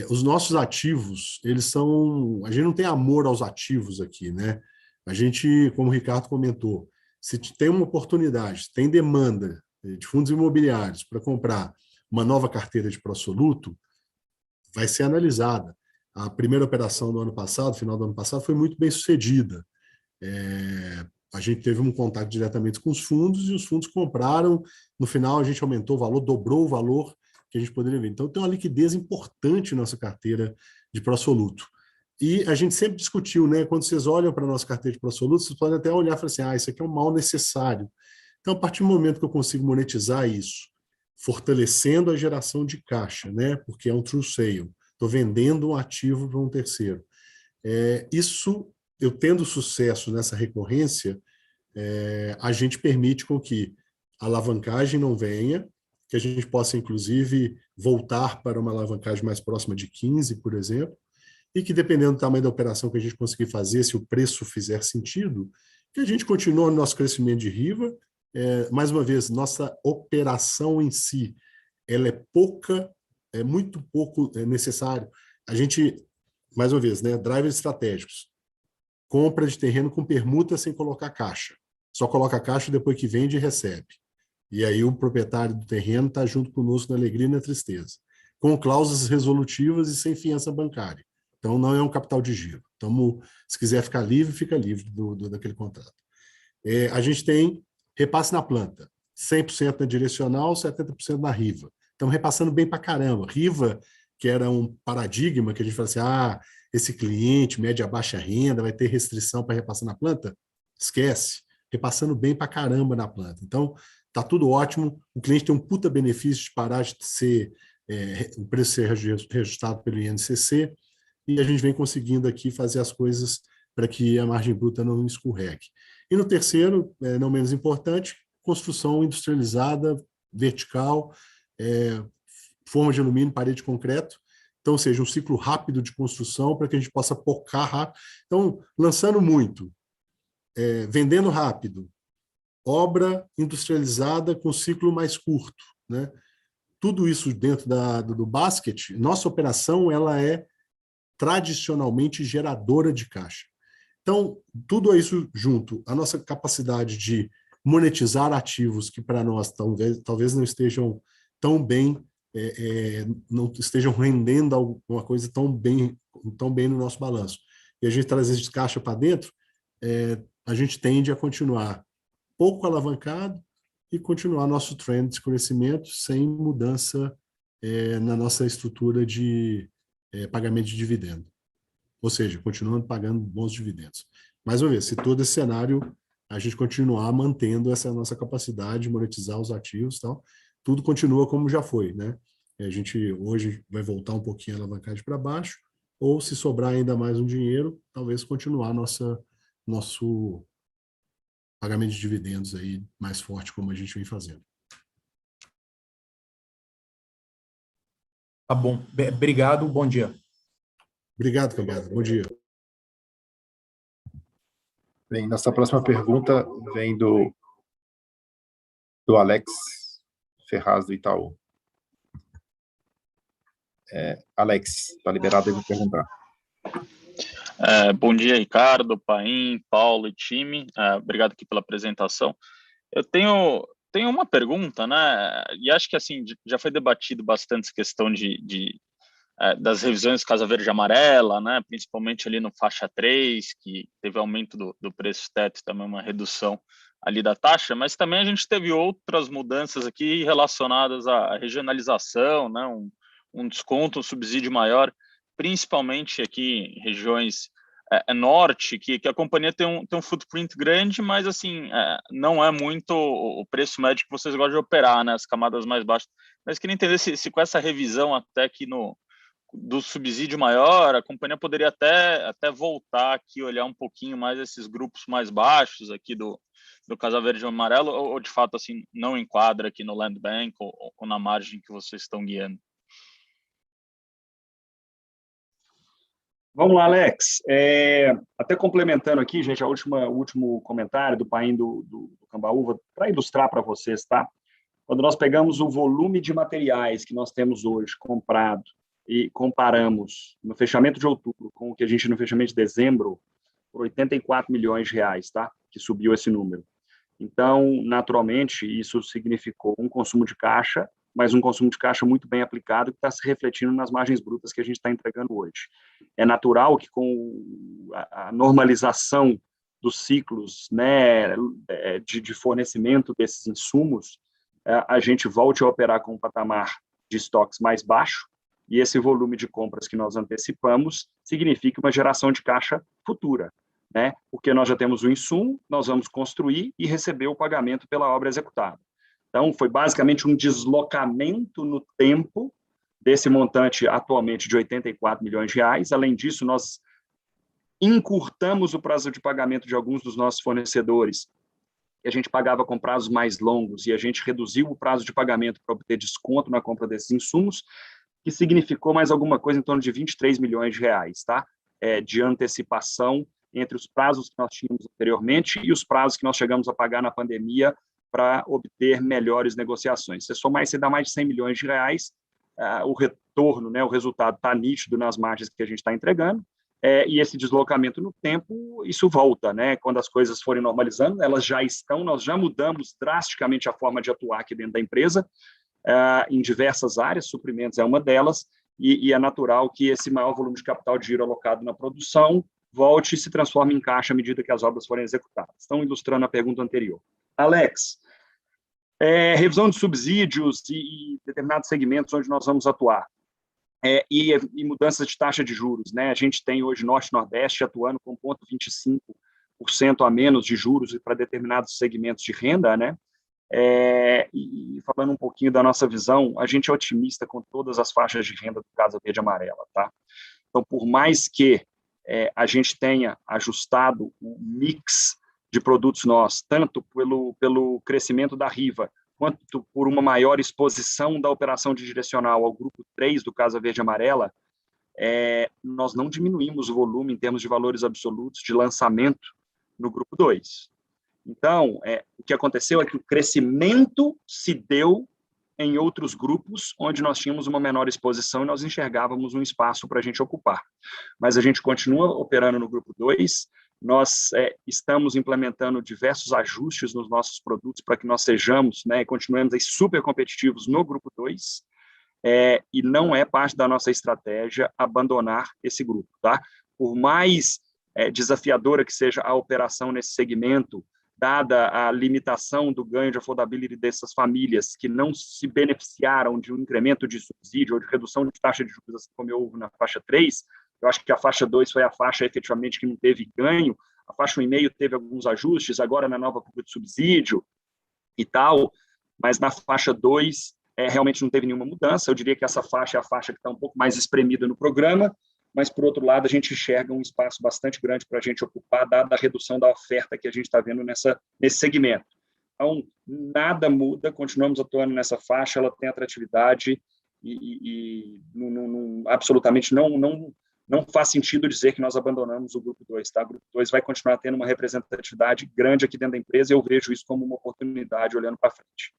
os nossos ativos, a gente não tem amor aos ativos aqui, né? A gente, como o Ricardo comentou, se tem uma oportunidade, tem demanda de fundos imobiliários para comprar uma nova carteira de pró-soluto, vai ser analisada. A primeira operação do ano passado, final do ano passado, foi muito bem sucedida. A gente teve um contato diretamente com os fundos e os fundos compraram. No final, a gente aumentou o valor, dobrou o valor que a gente poderia ver. Então, tem uma liquidez importante na nossa carteira de pró-soluto. E a gente sempre discutiu, né? Quando vocês olham para a nossa carteira de pró-soluto, vocês podem até olhar e falar assim, isso aqui é um mal necessário. Então, a partir do momento que eu consigo monetizar isso, fortalecendo a geração de caixa, né? Porque é um true sale, estou vendendo um ativo para um terceiro. Isso, eu tendo sucesso nessa recorrência, a gente permite com que a alavancagem não venha, que a gente possa, inclusive, voltar para uma alavancagem mais próxima de 15, por exemplo, e que, dependendo do tamanho da operação que a gente conseguir fazer, se o preço fizer sentido, que a gente continue no nosso crescimento de RIVA. Mais uma vez, nossa operação em si, ela é muito pouco necessário. A gente, mais uma vez, né, drivers estratégicos, compra de terreno com permuta sem colocar caixa. Só coloca caixa depois que vende e recebe. E aí o proprietário do terreno está junto conosco na alegria e na tristeza. Com cláusulas resolutivas e sem fiança bancária. Então, não é um capital de giro. Então, se quiser ficar livre, fica livre daquele contrato. A gente tem repasse na planta. 100% na direcional, 70% na RIVA. Estamos repassando bem para caramba. RIVA, que era um paradigma que a gente fala assim, esse cliente, média baixa renda, vai ter restrição para repassar na planta? Esquece. Repassando bem para caramba na planta. Então, está tudo ótimo. O cliente tem um puta benefício de parar de ser o preço ser reajustado pelo INCC, e a gente vem conseguindo aqui fazer as coisas para que a margem bruta não escorregue. E no terceiro, não menos importante, construção industrializada, vertical, forma de alumínio, parede de concreto. Então, ou seja, um ciclo rápido de construção para que a gente possa pocar rápido. Então, lançando muito, vendendo rápido, obra industrializada com ciclo mais curto, né? Tudo isso dentro do basket. Nossa operação ela é tradicionalmente geradora de caixa. Então, tudo isso junto, a nossa capacidade de monetizar ativos que para nós talvez não estejam tão bem, não estejam rendendo alguma coisa tão bem no nosso balanço. E a gente trazer esse caixa para dentro, a gente tende a continuar pouco alavancado e continuar nosso trend de crescimento sem mudança na nossa estrutura de pagamento de dividendo. Ou seja, continuando pagando bons dividendos. Mais uma vez, se todo esse cenário a gente continuar mantendo essa nossa capacidade de monetizar os ativos e tal, tudo continua como já foi, né? A gente hoje vai voltar um pouquinho a alavancagem para baixo, ou se sobrar ainda mais um dinheiro, talvez continuar nosso pagamento de dividendos aí mais forte como a gente vem fazendo. Tá bom. Obrigado, bom dia. Obrigado, Cambada. Bom dia. Bem, nossa próxima pergunta vem do Alex Ferraz, do Itaú. Alex, está liberado aí para perguntar. Bom dia, Ricardo, Paim, Paulo e time. Obrigado aqui pela apresentação. Eu tenho uma pergunta, né? E acho que assim já foi debatido bastante essa questão das revisões Casa Verde e Amarela, né? Principalmente ali no faixa 3, que teve aumento do preço teto e também uma redução ali da taxa, mas também a gente teve outras mudanças aqui relacionadas à regionalização, né? Um desconto, um subsídio maior, principalmente aqui em regiões norte, que a companhia tem um footprint grande, mas assim, não é muito o preço médio que vocês gostam de operar, né? As camadas mais baixas. Mas queria entender se com essa revisão até aqui do subsídio maior, a companhia poderia até voltar aqui, olhar um pouquinho mais esses grupos mais baixos aqui do Casa Verde e Amarelo, ou de fato assim não enquadra aqui no Land Bank ou na margem que vocês estão guiando? Vamos lá, Alex. Até complementando aqui, gente, o último comentário do Paim do Cambaúva, para ilustrar para vocês, tá? Quando nós pegamos o volume de materiais que nós temos hoje comprado e comparamos no fechamento de outubro com o que a gente no fechamento de dezembro, por 84 milhões de reais, tá? Que subiu esse número. Então, naturalmente, isso significou um consumo de caixa, mas um consumo de caixa muito bem aplicado, que está se refletindo nas margens brutas que a gente está entregando hoje. É natural que com a normalização dos ciclos, né, de fornecimento desses insumos, a gente volte a operar com um patamar de estoques mais baixo, e esse volume de compras que nós antecipamos significa uma geração de caixa futura, né? Porque nós já temos o insumo, nós vamos construir e receber o pagamento pela obra executada. Então, foi basicamente um deslocamento no tempo desse montante atualmente de 84 milhões de reais. Além disso, nós encurtamos o prazo de pagamento de alguns dos nossos fornecedores, que a gente pagava com prazos mais longos, e a gente reduziu o prazo de pagamento para obter desconto na compra desses insumos, que significou mais alguma coisa em torno de 23 milhões de reais, tá? De antecipação entre os prazos que nós tínhamos anteriormente e os prazos que nós chegamos a pagar na pandemia para obter melhores negociações. Se somar isso, dá mais de 100 milhões de reais, o retorno, né, o resultado está nítido nas margens que a gente está entregando, e esse deslocamento no tempo, isso volta, né? Quando as coisas forem normalizando, elas já estão, nós já mudamos drasticamente a forma de atuar aqui dentro da empresa, em diversas áreas, suprimentos é uma delas, e é natural que esse maior volume de capital de giro alocado na produção volte e se transforme em caixa à medida que as obras forem executadas. Estão ilustrando a pergunta anterior. Alex, revisão de subsídios e determinados segmentos onde nós vamos atuar, e mudanças de taxa de juros, né? A gente tem hoje Norte e Nordeste atuando com 0,25% a menos de juros para determinados segmentos de renda, né? E falando um pouquinho da nossa visão, a gente é otimista com todas as faixas de renda do Casa Verde e Amarela, tá? Então, por mais que a gente tenha ajustado o mix de produtos nossos, tanto pelo crescimento da Riva, quanto por uma maior exposição da operação de direcional ao grupo 3 do Casa Verde e Amarela, nós não diminuímos o volume em termos de valores absolutos de lançamento no grupo 2. Então, o que aconteceu é que o crescimento se deu em outros grupos onde nós tínhamos uma menor exposição e nós enxergávamos um espaço para a gente ocupar. Mas a gente continua operando no grupo 2, nós estamos implementando diversos ajustes nos nossos produtos para que nós sejamos, né, e continuemos aí super competitivos no grupo 2, e não é parte da nossa estratégia abandonar esse grupo, tá? Por mais desafiadora que seja a operação nesse segmento, dada a limitação do ganho de affordability dessas famílias que não se beneficiaram de um incremento de subsídio ou de redução de taxa de juros, assim como houve na faixa 3, eu acho que a faixa 2 foi a faixa efetivamente que não teve ganho, a faixa 1,5 teve alguns ajustes, agora na nova curva de subsídio e tal, mas na faixa 2 realmente não teve nenhuma mudança. Eu diria que essa faixa é a faixa que está um pouco mais espremida no programa, mas, por outro lado, a gente enxerga um espaço bastante grande para a gente ocupar, dada a redução da oferta que a gente está vendo nesse segmento. Então, nada muda, continuamos atuando nessa faixa, ela tem atratividade e absolutamente não faz sentido dizer que nós abandonamos o Grupo 2. Tá? O Grupo 2 vai continuar tendo uma representatividade grande aqui dentro da empresa e eu vejo isso como uma oportunidade olhando para frente.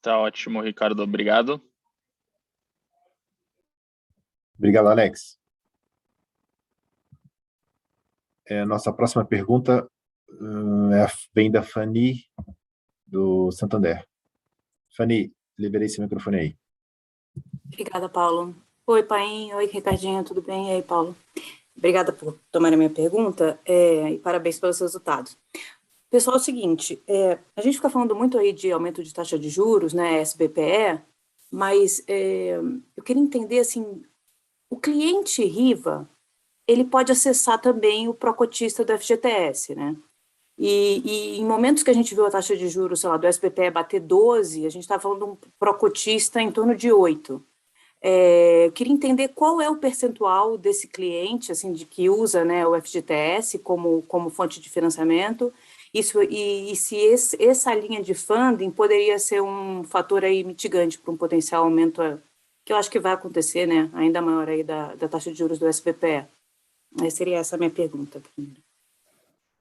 Tá ótimo, Ricardo. Obrigado. Obrigado, Alex. Nossa próxima pergunta vem da Fanny, do Santander. Fanny, liberei seu microfone aí. Obrigada, Paulo. Oi, Paim. Oi, Ricardinho. Tudo bem? E aí, Paulo? Obrigada por tomar a minha pergunta e parabéns pelos resultados. Pessoal, é o seguinte, a gente fica falando muito aí de aumento de taxa de juros, né, SBPE, mas eu queria entender, assim, o cliente Riva, ele pode acessar também o pró-cotista do FGTS, né? E em momentos que a gente viu a taxa de juros, sei lá, do SBPE bater 12, a gente está falando de um pró-cotista em torno de 8. Eu queria entender qual é o percentual desse cliente, assim, de que usa, né, o FGTS como fonte de financiamento, e se essa linha de funding poderia ser um fator aí mitigante para um potencial aumento, que eu acho que vai acontecer, né, ainda maior aí da taxa de juros do SBPE. Seria essa a minha pergunta primeiro.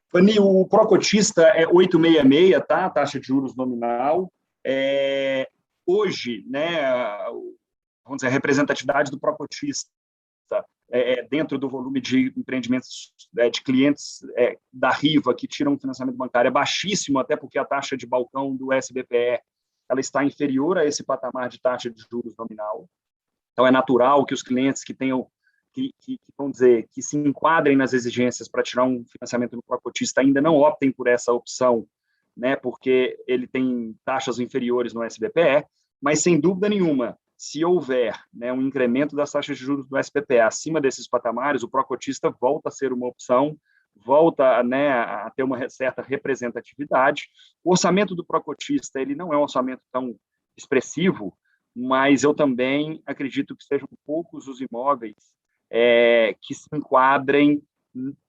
Fanny, o pró-cotista é 8,66, tá? A taxa de juros nominal. Hoje, né, vamos dizer, a representatividade do pró-cotista dentro do volume de empreendimentos de clientes da Riva que tiram financiamento bancário é baixíssimo, até porque a taxa de balcão do SBPE ela está inferior a esse patamar de taxa de juros nominal. Então, é natural que os clientes que tenham, vamos dizer, que se enquadrem nas exigências para tirar um financiamento no pró-cotista ainda não optem por essa opção, né, porque ele tem taxas inferiores no SBPE, mas, sem dúvida nenhuma, se houver, né, um incremento das taxas de juros do SBPE acima desses patamares, o pró-cotista volta a ser uma opção, volta, né, a ter uma certa representatividade. O orçamento do pró-cotista ele não é um orçamento tão expressivo, mas eu também acredito que sejam poucos os imóveis que se enquadrem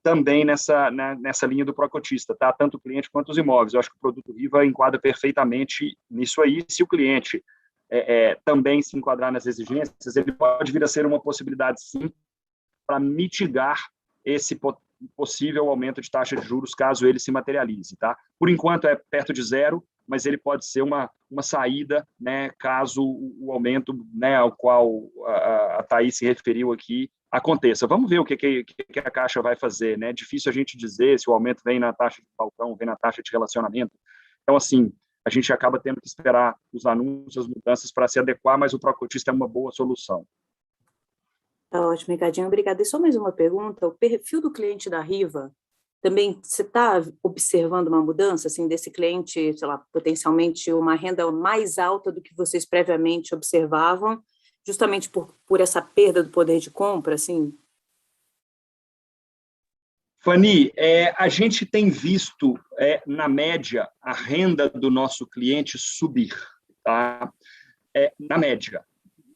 também nessa linha do pró-cotista, tá? Tanto o cliente quanto os imóveis. Eu acho que o produto Riva enquadra perfeitamente nisso aí. Se o cliente também se enquadrar nas exigências, ele pode vir a ser uma possibilidade, sim, para mitigar esse possível aumento de taxa de juros, caso ele se materialize, tá? Por enquanto é perto de zero, mas ele pode ser uma saída, né, caso o aumento, né, ao qual a Thaís se referiu aqui, aconteça. Vamos ver o que a Caixa vai fazer, né? É difícil a gente dizer se o aumento vem na taxa de balcão, vem na taxa de relacionamento. Então, assim, a gente acaba tendo que esperar os anúncios, as mudanças para se adequar, mas o pró-cotista é uma boa solução. Tá ótimo, Ricardinho, obrigada. E só mais uma pergunta, o perfil do cliente da Riva, também você está observando uma mudança, assim, desse cliente, sei lá, potencialmente uma renda mais alta do que vocês previamente observavam, justamente por essa perda do poder de compra, assim? Fanny, a gente tem visto, na média, a renda do nosso cliente subir, tá? Na média.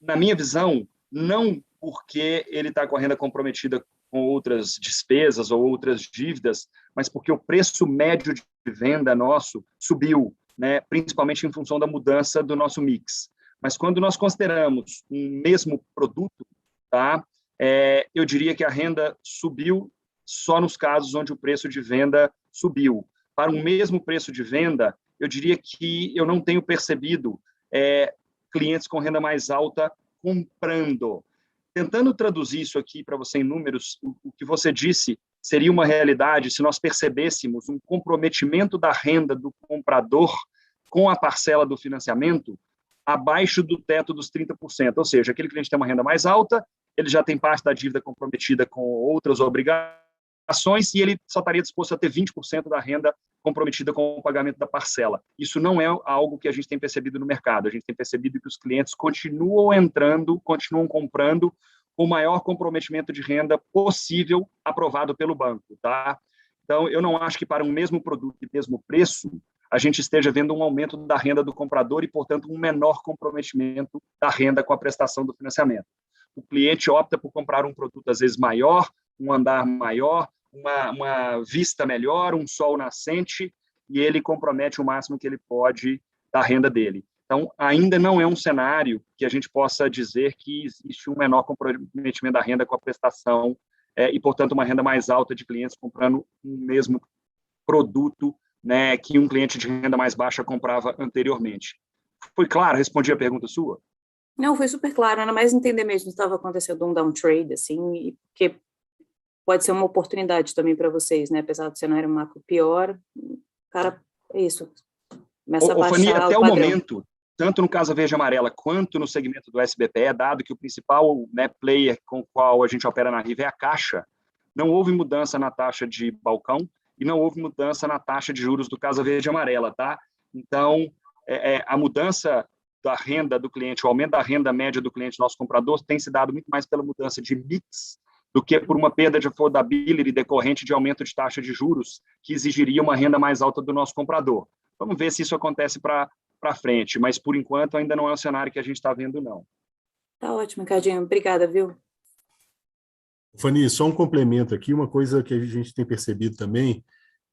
Na minha visão, não porque ele está com a renda comprometida com outras despesas ou outras dívidas, mas porque o preço médio de venda nosso subiu, né, principalmente em função da mudança do nosso mix. Mas quando nós consideramos um mesmo produto, tá, eu diria que a renda subiu só nos casos onde o preço de venda subiu. Para um mesmo preço de venda, eu diria que eu não tenho percebido clientes com renda mais alta comprando. Tentando traduzir isso aqui para você em números, o que você disse seria uma realidade se nós percebêssemos um comprometimento da renda do comprador com a parcela do financiamento abaixo do teto dos 30%. Ou seja, aquele cliente tem uma renda mais alta, ele já tem parte da dívida comprometida com outras obrigações e ele só estaria disposto a ter 20% da renda comprometida com o pagamento da parcela. Isso não é algo que a gente tem percebido no mercado. A gente tem percebido que os clientes continuam entrando, continuam comprando com o maior comprometimento de renda possível aprovado pelo banco, tá? Então, eu não acho que para um mesmo produto e mesmo preço, a gente esteja vendo um aumento da renda do comprador e, portanto, um menor comprometimento da renda com a prestação do financiamento. O cliente opta por comprar um produto, às vezes, maior, um andar maior, uma vista melhor, um sol nascente, e ele compromete o máximo que ele pode da renda dele. Então, ainda não é um cenário que a gente possa dizer que existe um menor comprometimento da renda com a prestação e, portanto, uma renda mais alta de clientes comprando um mesmo produto, né, que um cliente de renda mais baixa comprava anteriormente. Foi claro? Respondi a pergunta sua? Não, foi super claro, era mais entender mesmo se estava acontecendo um downtrade, assim, porque pode ser uma oportunidade também para vocês, né, apesar do cenário macro pior, cara, é isso, começa a baixar Fani, até o padrão. momento, tanto no Casa Verde Amarela quanto no segmento do SBPE, dado que o principal, né, player com o qual a gente opera na Riva é a Caixa, não houve mudança na taxa de balcão e não houve mudança na taxa de juros do Casa Verde Amarela, tá? Então, a mudança da renda do cliente, o aumento da renda média do cliente, nosso comprador, tem se dado muito mais pela mudança de mix do que por uma perda de affordability decorrente de aumento de taxa de juros, que exigiria uma renda mais alta do nosso comprador. Vamos ver se isso acontece para frente, mas, por enquanto, ainda não é o cenário que a gente está vendo, não. Tá ótimo, Ricardinho. Obrigada, viu? Fani, só um complemento aqui, uma coisa que a gente tem percebido também,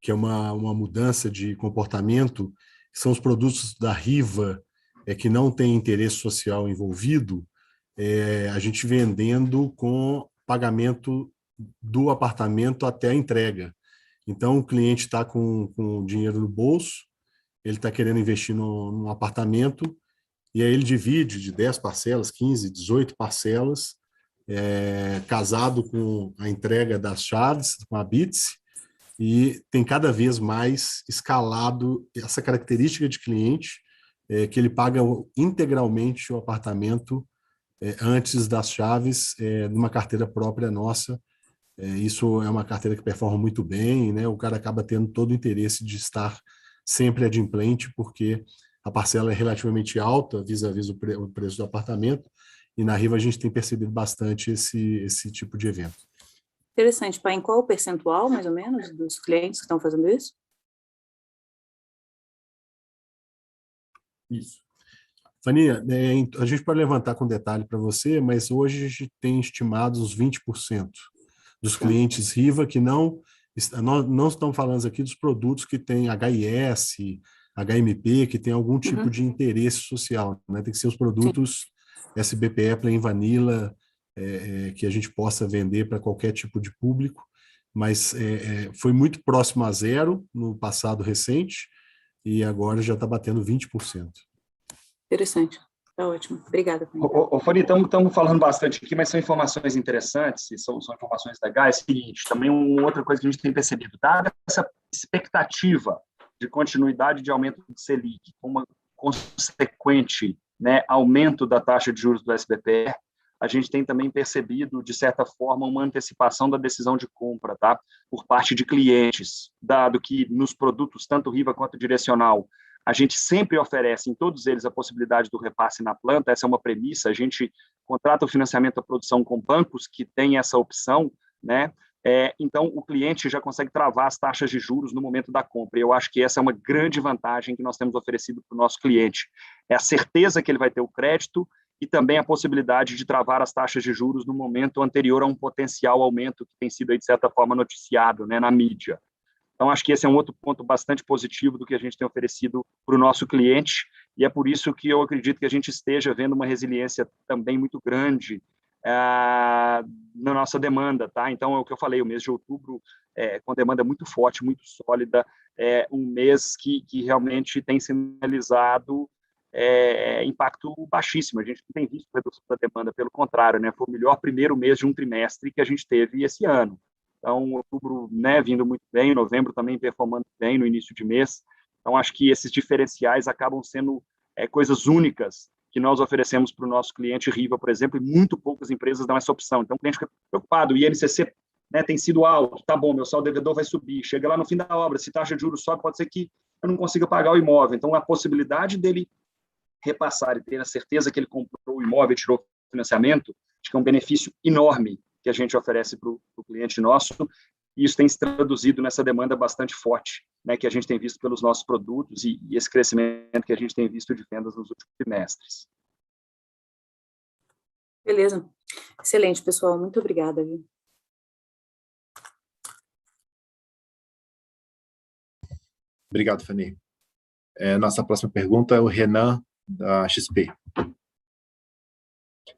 que é uma mudança de comportamento, são os produtos da Riva, que não tem interesse social envolvido, a gente vendendo com pagamento do apartamento até a entrega. Então, o cliente está com dinheiro no bolso, ele está querendo investir num apartamento, e aí ele divide de 10 parcelas, 15, 18 parcelas, casado com a entrega das chaves, com a Bitse, e tem cada vez mais escalado essa característica de cliente, que ele paga integralmente o apartamento antes das chaves, numa carteira própria nossa. Isso é uma carteira que performa muito bem, né? O cara acaba tendo todo o interesse de estar sempre adimplente, porque a parcela é relativamente alta vis-à-vis o preço do apartamento, e na Riva a gente tem percebido bastante esse tipo de evento. Interessante, pai. Em qual o percentual, mais ou menos, dos clientes que estão fazendo isso? Isso. Fani, a gente pode levantar com detalhe para você, mas hoje a gente tem estimado uns 20% dos clientes Riva que não estamos falando aqui dos produtos que têm HIS, HMP, que tem algum tipo de interesse social, né? Tem que ser os produtos SBPE, Plain Vanilla, que a gente possa vender para qualquer tipo de público, mas foi muito próximo a zero no passado recente e agora já está batendo 20%. Interessante. Tá ótimo. Obrigada. Fani, estamos falando bastante aqui, mas são informações interessantes, são informações legais. Seguinte, também uma outra coisa que a gente tem percebido, dada essa expectativa de continuidade de aumento do Selic, com uma consequente, né, aumento da taxa de juros do SBPE, a gente tem também percebido, de certa forma, uma antecipação da decisão de compra, tá? Por parte de clientes, dado que nos produtos, tanto Riva quanto Direcional, a gente sempre oferece em todos eles a possibilidade do repasse na planta, essa é uma premissa, a gente contrata o financiamento da produção com bancos que têm essa opção, né? Então, o cliente já consegue travar as taxas de juros no momento da compra, e eu acho que essa é uma grande vantagem que nós temos oferecido para o nosso cliente, é a certeza que ele vai ter o crédito e também a possibilidade de travar as taxas de juros no momento anterior a um potencial aumento que tem sido, aí, de certa forma, noticiado, né, na mídia. Então, acho que esse é um outro ponto bastante positivo do que a gente tem oferecido para o nosso cliente, e é por isso que eu acredito que a gente esteja vendo uma resiliência também muito grande na nossa demanda, tá? Então, é o que eu falei, o mês de outubro com demanda muito forte, muito sólida, um mês que realmente tem sinalizado impacto baixíssimo. A gente não tem visto redução da demanda, pelo contrário, né? Foi o melhor primeiro mês de um trimestre que a gente teve esse ano. Então, outubro, né, vindo muito bem, novembro também performando bem no início de mês. Então, acho que esses diferenciais acabam sendo coisas únicas que nós oferecemos para o nosso cliente Riva, por exemplo, e muito poucas empresas dão essa opção. Então, o cliente fica preocupado, o INCC, né, tem sido alto, tá bom, meu saldo devedor vai subir, chega lá no fim da obra, se taxa de juros sobe, pode ser que eu não consiga pagar o imóvel. Então, a possibilidade dele repassar e ter a certeza que ele comprou o imóvel e tirou o financiamento, acho que é um benefício enorme que a gente oferece para o cliente nosso, e isso tem se traduzido nessa demanda bastante forte, né, que a gente tem visto pelos nossos produtos e esse crescimento que a gente tem visto de vendas nos últimos trimestres. Beleza. Excelente, pessoal. Muito obrigada, viu? Obrigado, Fanny. Nossa próxima pergunta é o Renan, da XP.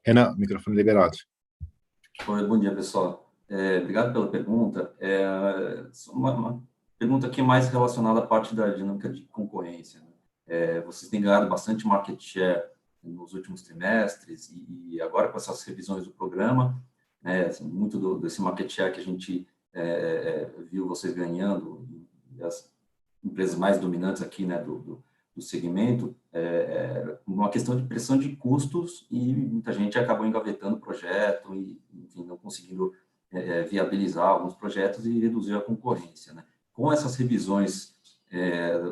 Renan, microfone liberado. Oi, bom dia, pessoal. Obrigado pela pergunta. Uma pergunta aqui mais relacionada à parte da dinâmica de concorrência, né? Vocês têm ganhado bastante market share nos últimos trimestres e agora com essas revisões do programa, né, assim, muito desse market share que a gente viu vocês ganhando, e as empresas mais dominantes aqui, né, do segmento, uma questão de pressão de custos e muita gente acabou engavetando o projeto e, enfim, não conseguindo viabilizar alguns projetos e reduzir a concorrência, né? Com essas revisões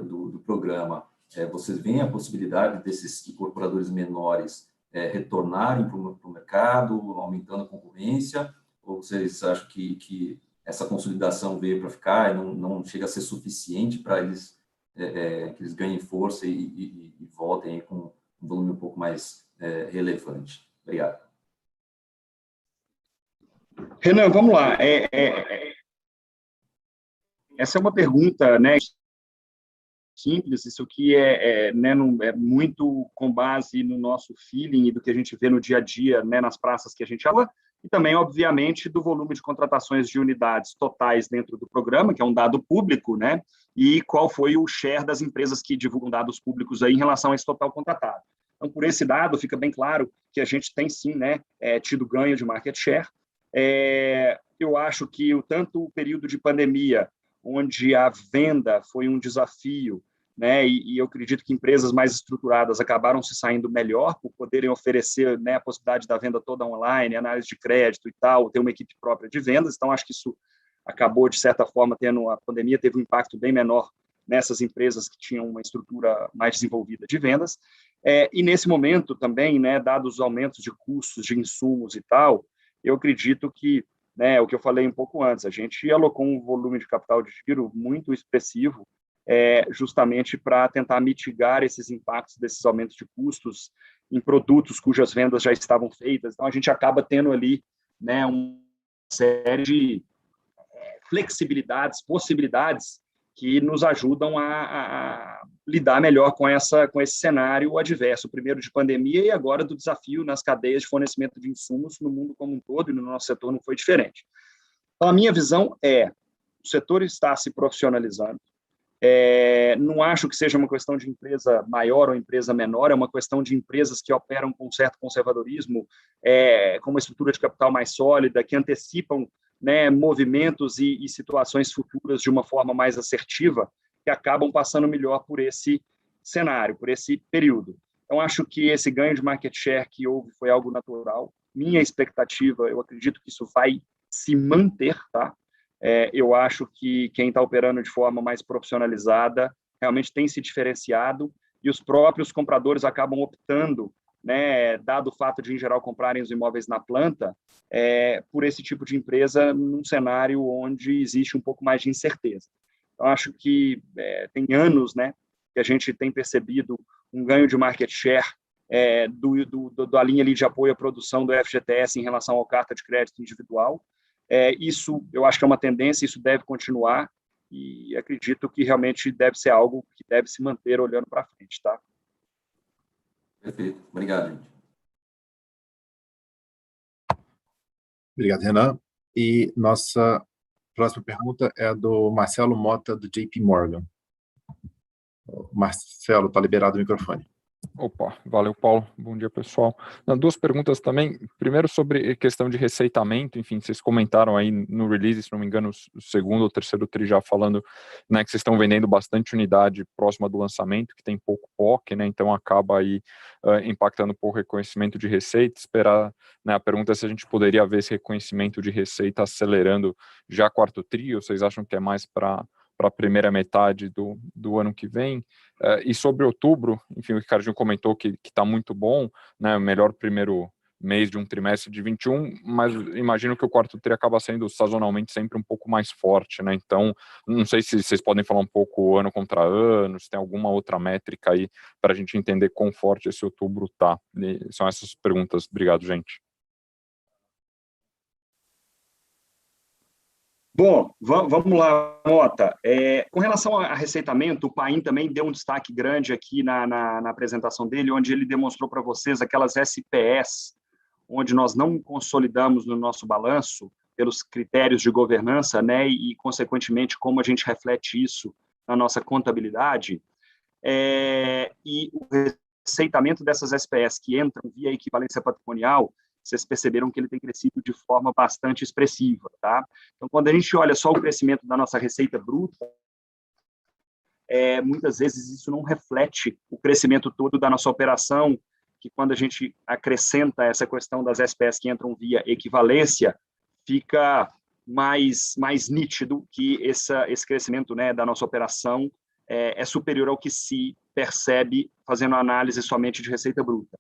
do programa, vocês veem a possibilidade desses incorporadores menores retornarem para o mercado, aumentando a concorrência, ou vocês acham que essa consolidação veio para ficar e não chega a ser suficiente para eles que eles ganhem força e voltem aí com um volume um pouco mais relevante? Obrigado. Renan, vamos lá. Essa é uma pergunta, né, simples, isso aqui né, muito com base no nosso feeling e do que a gente vê no dia a dia, né, nas praças que a gente atua, e também, obviamente, do volume de contratações de unidades totais dentro do programa, que é um dado público, né, e qual foi o share das empresas que divulgam dados públicos aí em relação a esse total contratado. Então, por esse dado, fica bem claro que a gente tem, sim, né, tido ganho de market share. Eu acho que tanto o período de pandemia, onde a venda foi um desafio, né, e eu acredito que empresas mais estruturadas acabaram se saindo melhor por poderem oferecer, né, a possibilidade da venda toda online, análise de crédito e tal, ter uma equipe própria de vendas. Então, acho que isso acabou, de certa forma, a pandemia teve um impacto bem menor nessas empresas que tinham uma estrutura mais desenvolvida de vendas. E nesse momento também, né, dados os aumentos de custos de insumos e tal, eu acredito que, né, o que eu falei um pouco antes, a gente alocou um volume de capital de giro muito expressivo, justamente para tentar mitigar esses impactos desses aumentos de custos em produtos cujas vendas já estavam feitas. Então, a gente acaba tendo ali, né, uma série de flexibilidades, possibilidades que nos ajudam a lidar melhor com esse cenário adverso, primeiro de pandemia e agora do desafio nas cadeias de fornecimento de insumos no mundo como um todo, e no nosso setor não foi diferente. Então, a minha visão o setor está se profissionalizando. Não acho que seja uma questão de empresa maior ou empresa menor, é uma questão de empresas que operam com certo conservadorismo, com uma estrutura de capital mais sólida, que antecipam, né, movimentos e situações futuras de uma forma mais assertiva, que acabam passando melhor por esse cenário, por esse período. Então, acho que esse ganho de market share que houve foi algo natural. Minha expectativa, eu acredito que isso vai se manter, tá? Eu acho que quem está operando de forma mais profissionalizada realmente tem se diferenciado e os próprios compradores acabam optando, né, dado o fato de, em geral, comprarem os imóveis na planta, por esse tipo de empresa num cenário onde existe um pouco mais de incerteza. Então, acho que tem anos, né, que a gente tem percebido um ganho de market share da linha ali de apoio à produção do FGTS em relação ao carta de crédito individual. Isso, eu acho que é uma tendência, isso deve continuar e acredito que realmente deve ser algo que deve se manter olhando para frente, tá? Perfeito. Obrigado, gente. Obrigado, Renan. E nossa Próxima pergunta é do Marcelo Mota, do JP Morgan. Marcelo, está liberado o microfone. Opa, valeu, Paulo. Bom dia, pessoal. Duas perguntas também. Primeiro, sobre questão de receitamento. Enfim, vocês comentaram aí no release, se não me engano, o segundo ou terceiro tri já falando, né, que vocês estão vendendo bastante unidade próxima do lançamento, que tem pouco POC, né, então acaba aí impactando um pouco o reconhecimento de receita. Esperar, né, a pergunta é se a gente poderia ver esse reconhecimento de receita acelerando já quarto tri, ou vocês acham que é mais para a primeira metade do ano que vem? E sobre outubro, enfim, o Ricardinho comentou que está muito bom, né, o melhor primeiro mês de um trimestre de 21, mas imagino que o quarto tri acaba sendo sazonalmente sempre um pouco mais forte, né, então não sei se vocês podem falar um pouco ano contra ano, se tem alguma outra métrica aí para a gente entender quão forte esse outubro tá. E são essas perguntas. Obrigado, gente. Bom, vamos lá, Mota. Com relação a receitamento, o Paim também deu um destaque grande aqui na apresentação dele, onde ele demonstrou para vocês aquelas SPS, onde nós não consolidamos no nosso balanço pelos critérios de governança, né, e, consequentemente, como a gente reflete isso na nossa contabilidade, e o receitamento dessas SPS que entram via equivalência patrimonial, vocês perceberam que ele tem crescido de forma bastante expressiva, tá? Então, quando a gente olha só o crescimento da nossa receita bruta, muitas vezes isso não reflete o crescimento todo da nossa operação, que quando a gente acrescenta essa questão das SPS que entram via equivalência, fica mais nítido que esse crescimento, né, da nossa operação é superior ao que se percebe fazendo análise somente de receita bruta.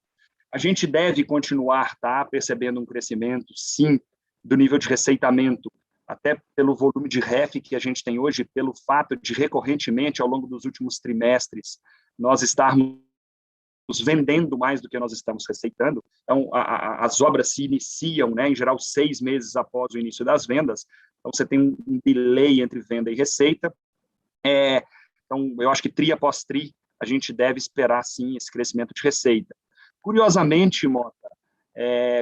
A gente deve continuar, tá, percebendo um crescimento, sim, do nível de receitamento, até pelo volume de REF que a gente tem hoje, pelo fato de, recorrentemente, ao longo dos últimos trimestres, nós estarmos vendendo mais do que nós estamos receitando. Então, as obras se iniciam, né, em geral, 6 meses após o início das vendas. Então, você tem um delay entre venda e receita. Então, eu acho que tri após tri, a gente deve esperar, sim, esse crescimento de receita. Curiosamente, Mota,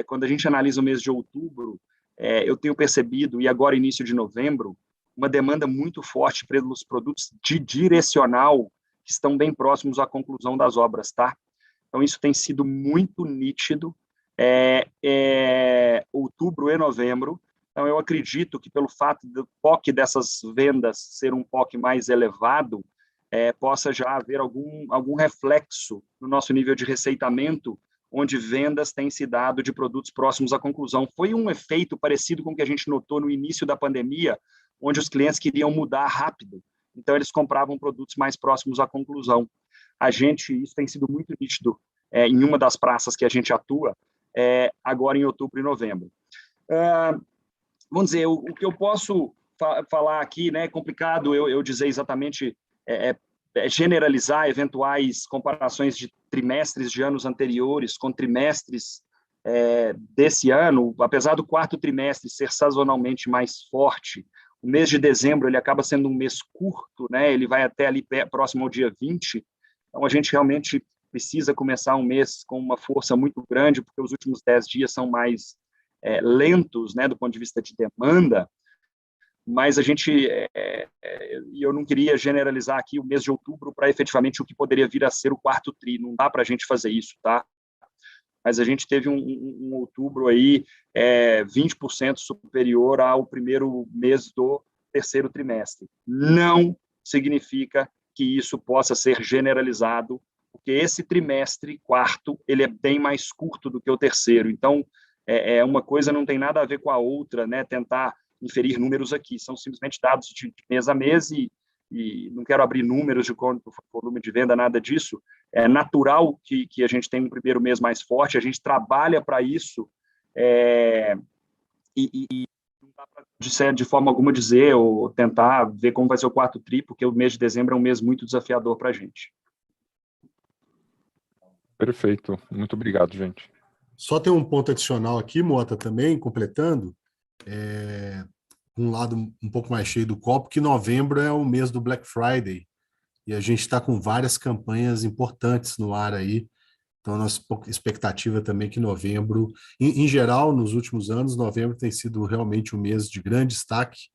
quando a gente analisa o mês de outubro, eu tenho percebido, e agora início de novembro, uma demanda muito forte pelos produtos de direcional que estão bem próximos à conclusão das obras, tá? Então, isso tem sido muito nítido, outubro e novembro. Então, eu acredito que pelo fato do POC dessas vendas ser um POC mais elevado, possa já haver algum reflexo no nosso nível de receitamento, onde vendas têm se dado de produtos próximos à conclusão. Foi um efeito parecido com o que a gente notou no início da pandemia, onde os clientes queriam mudar rápido, então eles compravam produtos mais próximos à conclusão. Isso tem sido muito nítido em uma das praças que a gente atua, agora em outubro e novembro. Vamos dizer, o que eu posso falar aqui, né, é complicado eu dizer exatamente, generalizar eventuais comparações de trimestres de anos anteriores com trimestres desse ano. Apesar do quarto trimestre ser sazonalmente mais forte, o mês de dezembro ele acaba sendo um mês curto, né? Ele vai até ali próximo ao dia 20, então a gente realmente precisa começar um mês com uma força muito grande, porque os últimos 10 dias são mais lentos, né, do ponto de vista de demanda. Mas a gente, eu não queria generalizar aqui o mês de outubro para efetivamente o que poderia vir a ser o quarto tri, não dá para a gente fazer isso, tá? Mas a gente teve um outubro aí 20% superior ao primeiro mês do terceiro trimestre. Não significa que isso possa ser generalizado, porque esse trimestre, quarto, ele é bem mais curto do que o terceiro, então uma coisa não tem nada a ver com a outra, né? Tentar inferir números aqui, são simplesmente dados de mês a mês e não quero abrir números de quanto volume de venda, nada disso. É natural que a gente tenha um primeiro mês mais forte, a gente trabalha para isso e não dá para, de forma alguma, dizer ou tentar ver como vai ser o quarto tri, porque o mês de dezembro é um mês muito desafiador para a gente. Perfeito, muito obrigado, gente. Só tem um ponto adicional aqui, Mota, também, completando, um lado um pouco mais cheio do copo, que novembro é o mês do Black Friday, e a gente está com várias campanhas importantes no ar aí, então a nossa expectativa também é que novembro, em geral, nos últimos anos, novembro tem sido realmente um mês de grande destaque,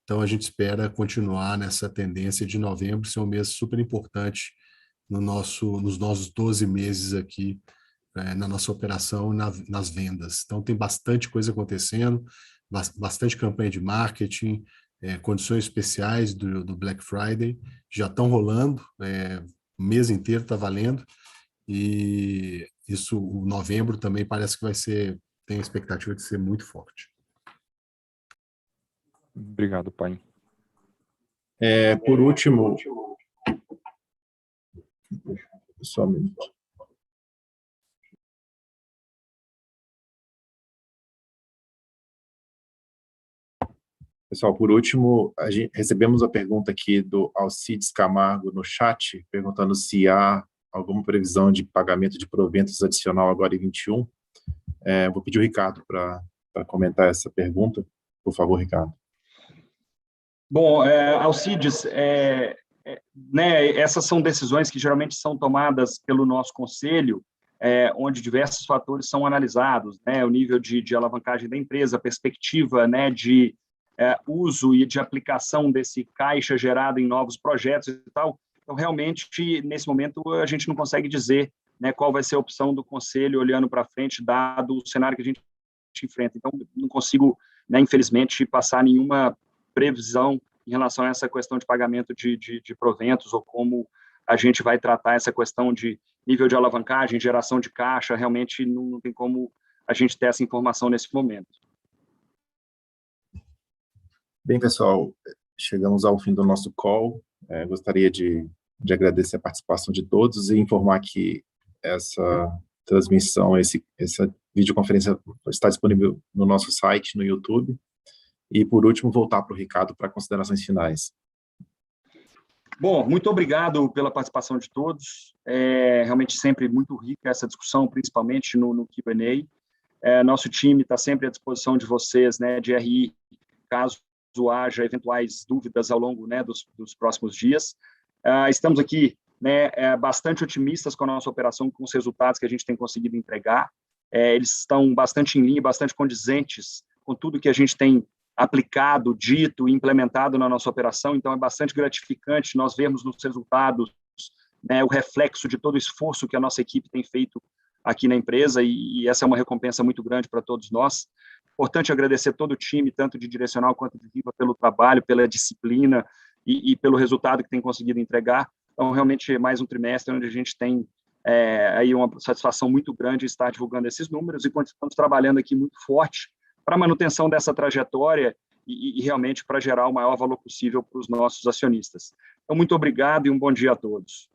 Então, a gente espera continuar nessa tendência de novembro ser um mês super importante nos nossos 12 meses aqui na nossa operação e nas vendas. Então, tem bastante coisa acontecendo, bastante campanha de marketing, condições especiais do Black Friday já estão rolando, o mês inteiro está valendo, e isso, o novembro também parece que tem a expectativa de ser muito forte. Obrigado, pai. Por último, só um minuto. Pessoal, por último, recebemos a pergunta aqui do Alcides Camargo no chat, perguntando se há alguma previsão de pagamento de proventos adicional agora em 21. Vou pedir o Ricardo para comentar essa pergunta. Por favor, Ricardo. Bom, Alcides, né, essas são decisões que geralmente são tomadas pelo nosso conselho, onde diversos fatores são analisados, né, o nível de alavancagem da empresa, a perspectiva, né, de uso e de aplicação desse caixa gerado em novos projetos e tal. Então, realmente, nesse momento, a gente não consegue dizer, né, qual vai ser a opção do conselho olhando para frente, dado o cenário que a gente enfrenta. Então, não consigo, né, infelizmente, passar nenhuma previsão em relação a essa questão de pagamento de proventos ou como a gente vai tratar essa questão de nível de alavancagem, geração de caixa. Realmente não tem como a gente ter essa informação nesse momento. Bem, pessoal, chegamos ao fim do nosso call. Gostaria de agradecer a participação de todos e informar que essa transmissão, essa videoconferência está disponível no nosso site, no YouTube. E, por último, voltar para o Ricardo para considerações finais. Bom, muito obrigado pela participação de todos. Realmente sempre muito rica essa discussão, principalmente no Q&A. Nosso time está sempre à disposição de vocês, né, de RI, caso haja eventuais dúvidas ao longo, né, dos próximos dias. Estamos aqui, né, bastante otimistas com a nossa operação, com os resultados que a gente tem conseguido entregar. Eles estão bastante em linha, bastante condizentes com tudo que a gente tem aplicado, dito e implementado na nossa operação. Então, é bastante gratificante nós vermos nos resultados, né, o reflexo de todo o esforço que a nossa equipe tem feito aqui na empresa, e essa é uma recompensa muito grande para todos nós. Importante agradecer todo o time, tanto de direcional quanto de Viva, pelo trabalho, pela disciplina e pelo resultado que tem conseguido entregar. Então, realmente, mais um trimestre onde a gente tem aí uma satisfação muito grande em estar divulgando esses números e continuamos trabalhando aqui muito forte para a manutenção dessa trajetória e realmente para gerar o maior valor possível para os nossos acionistas. Então, muito obrigado e um bom dia a todos.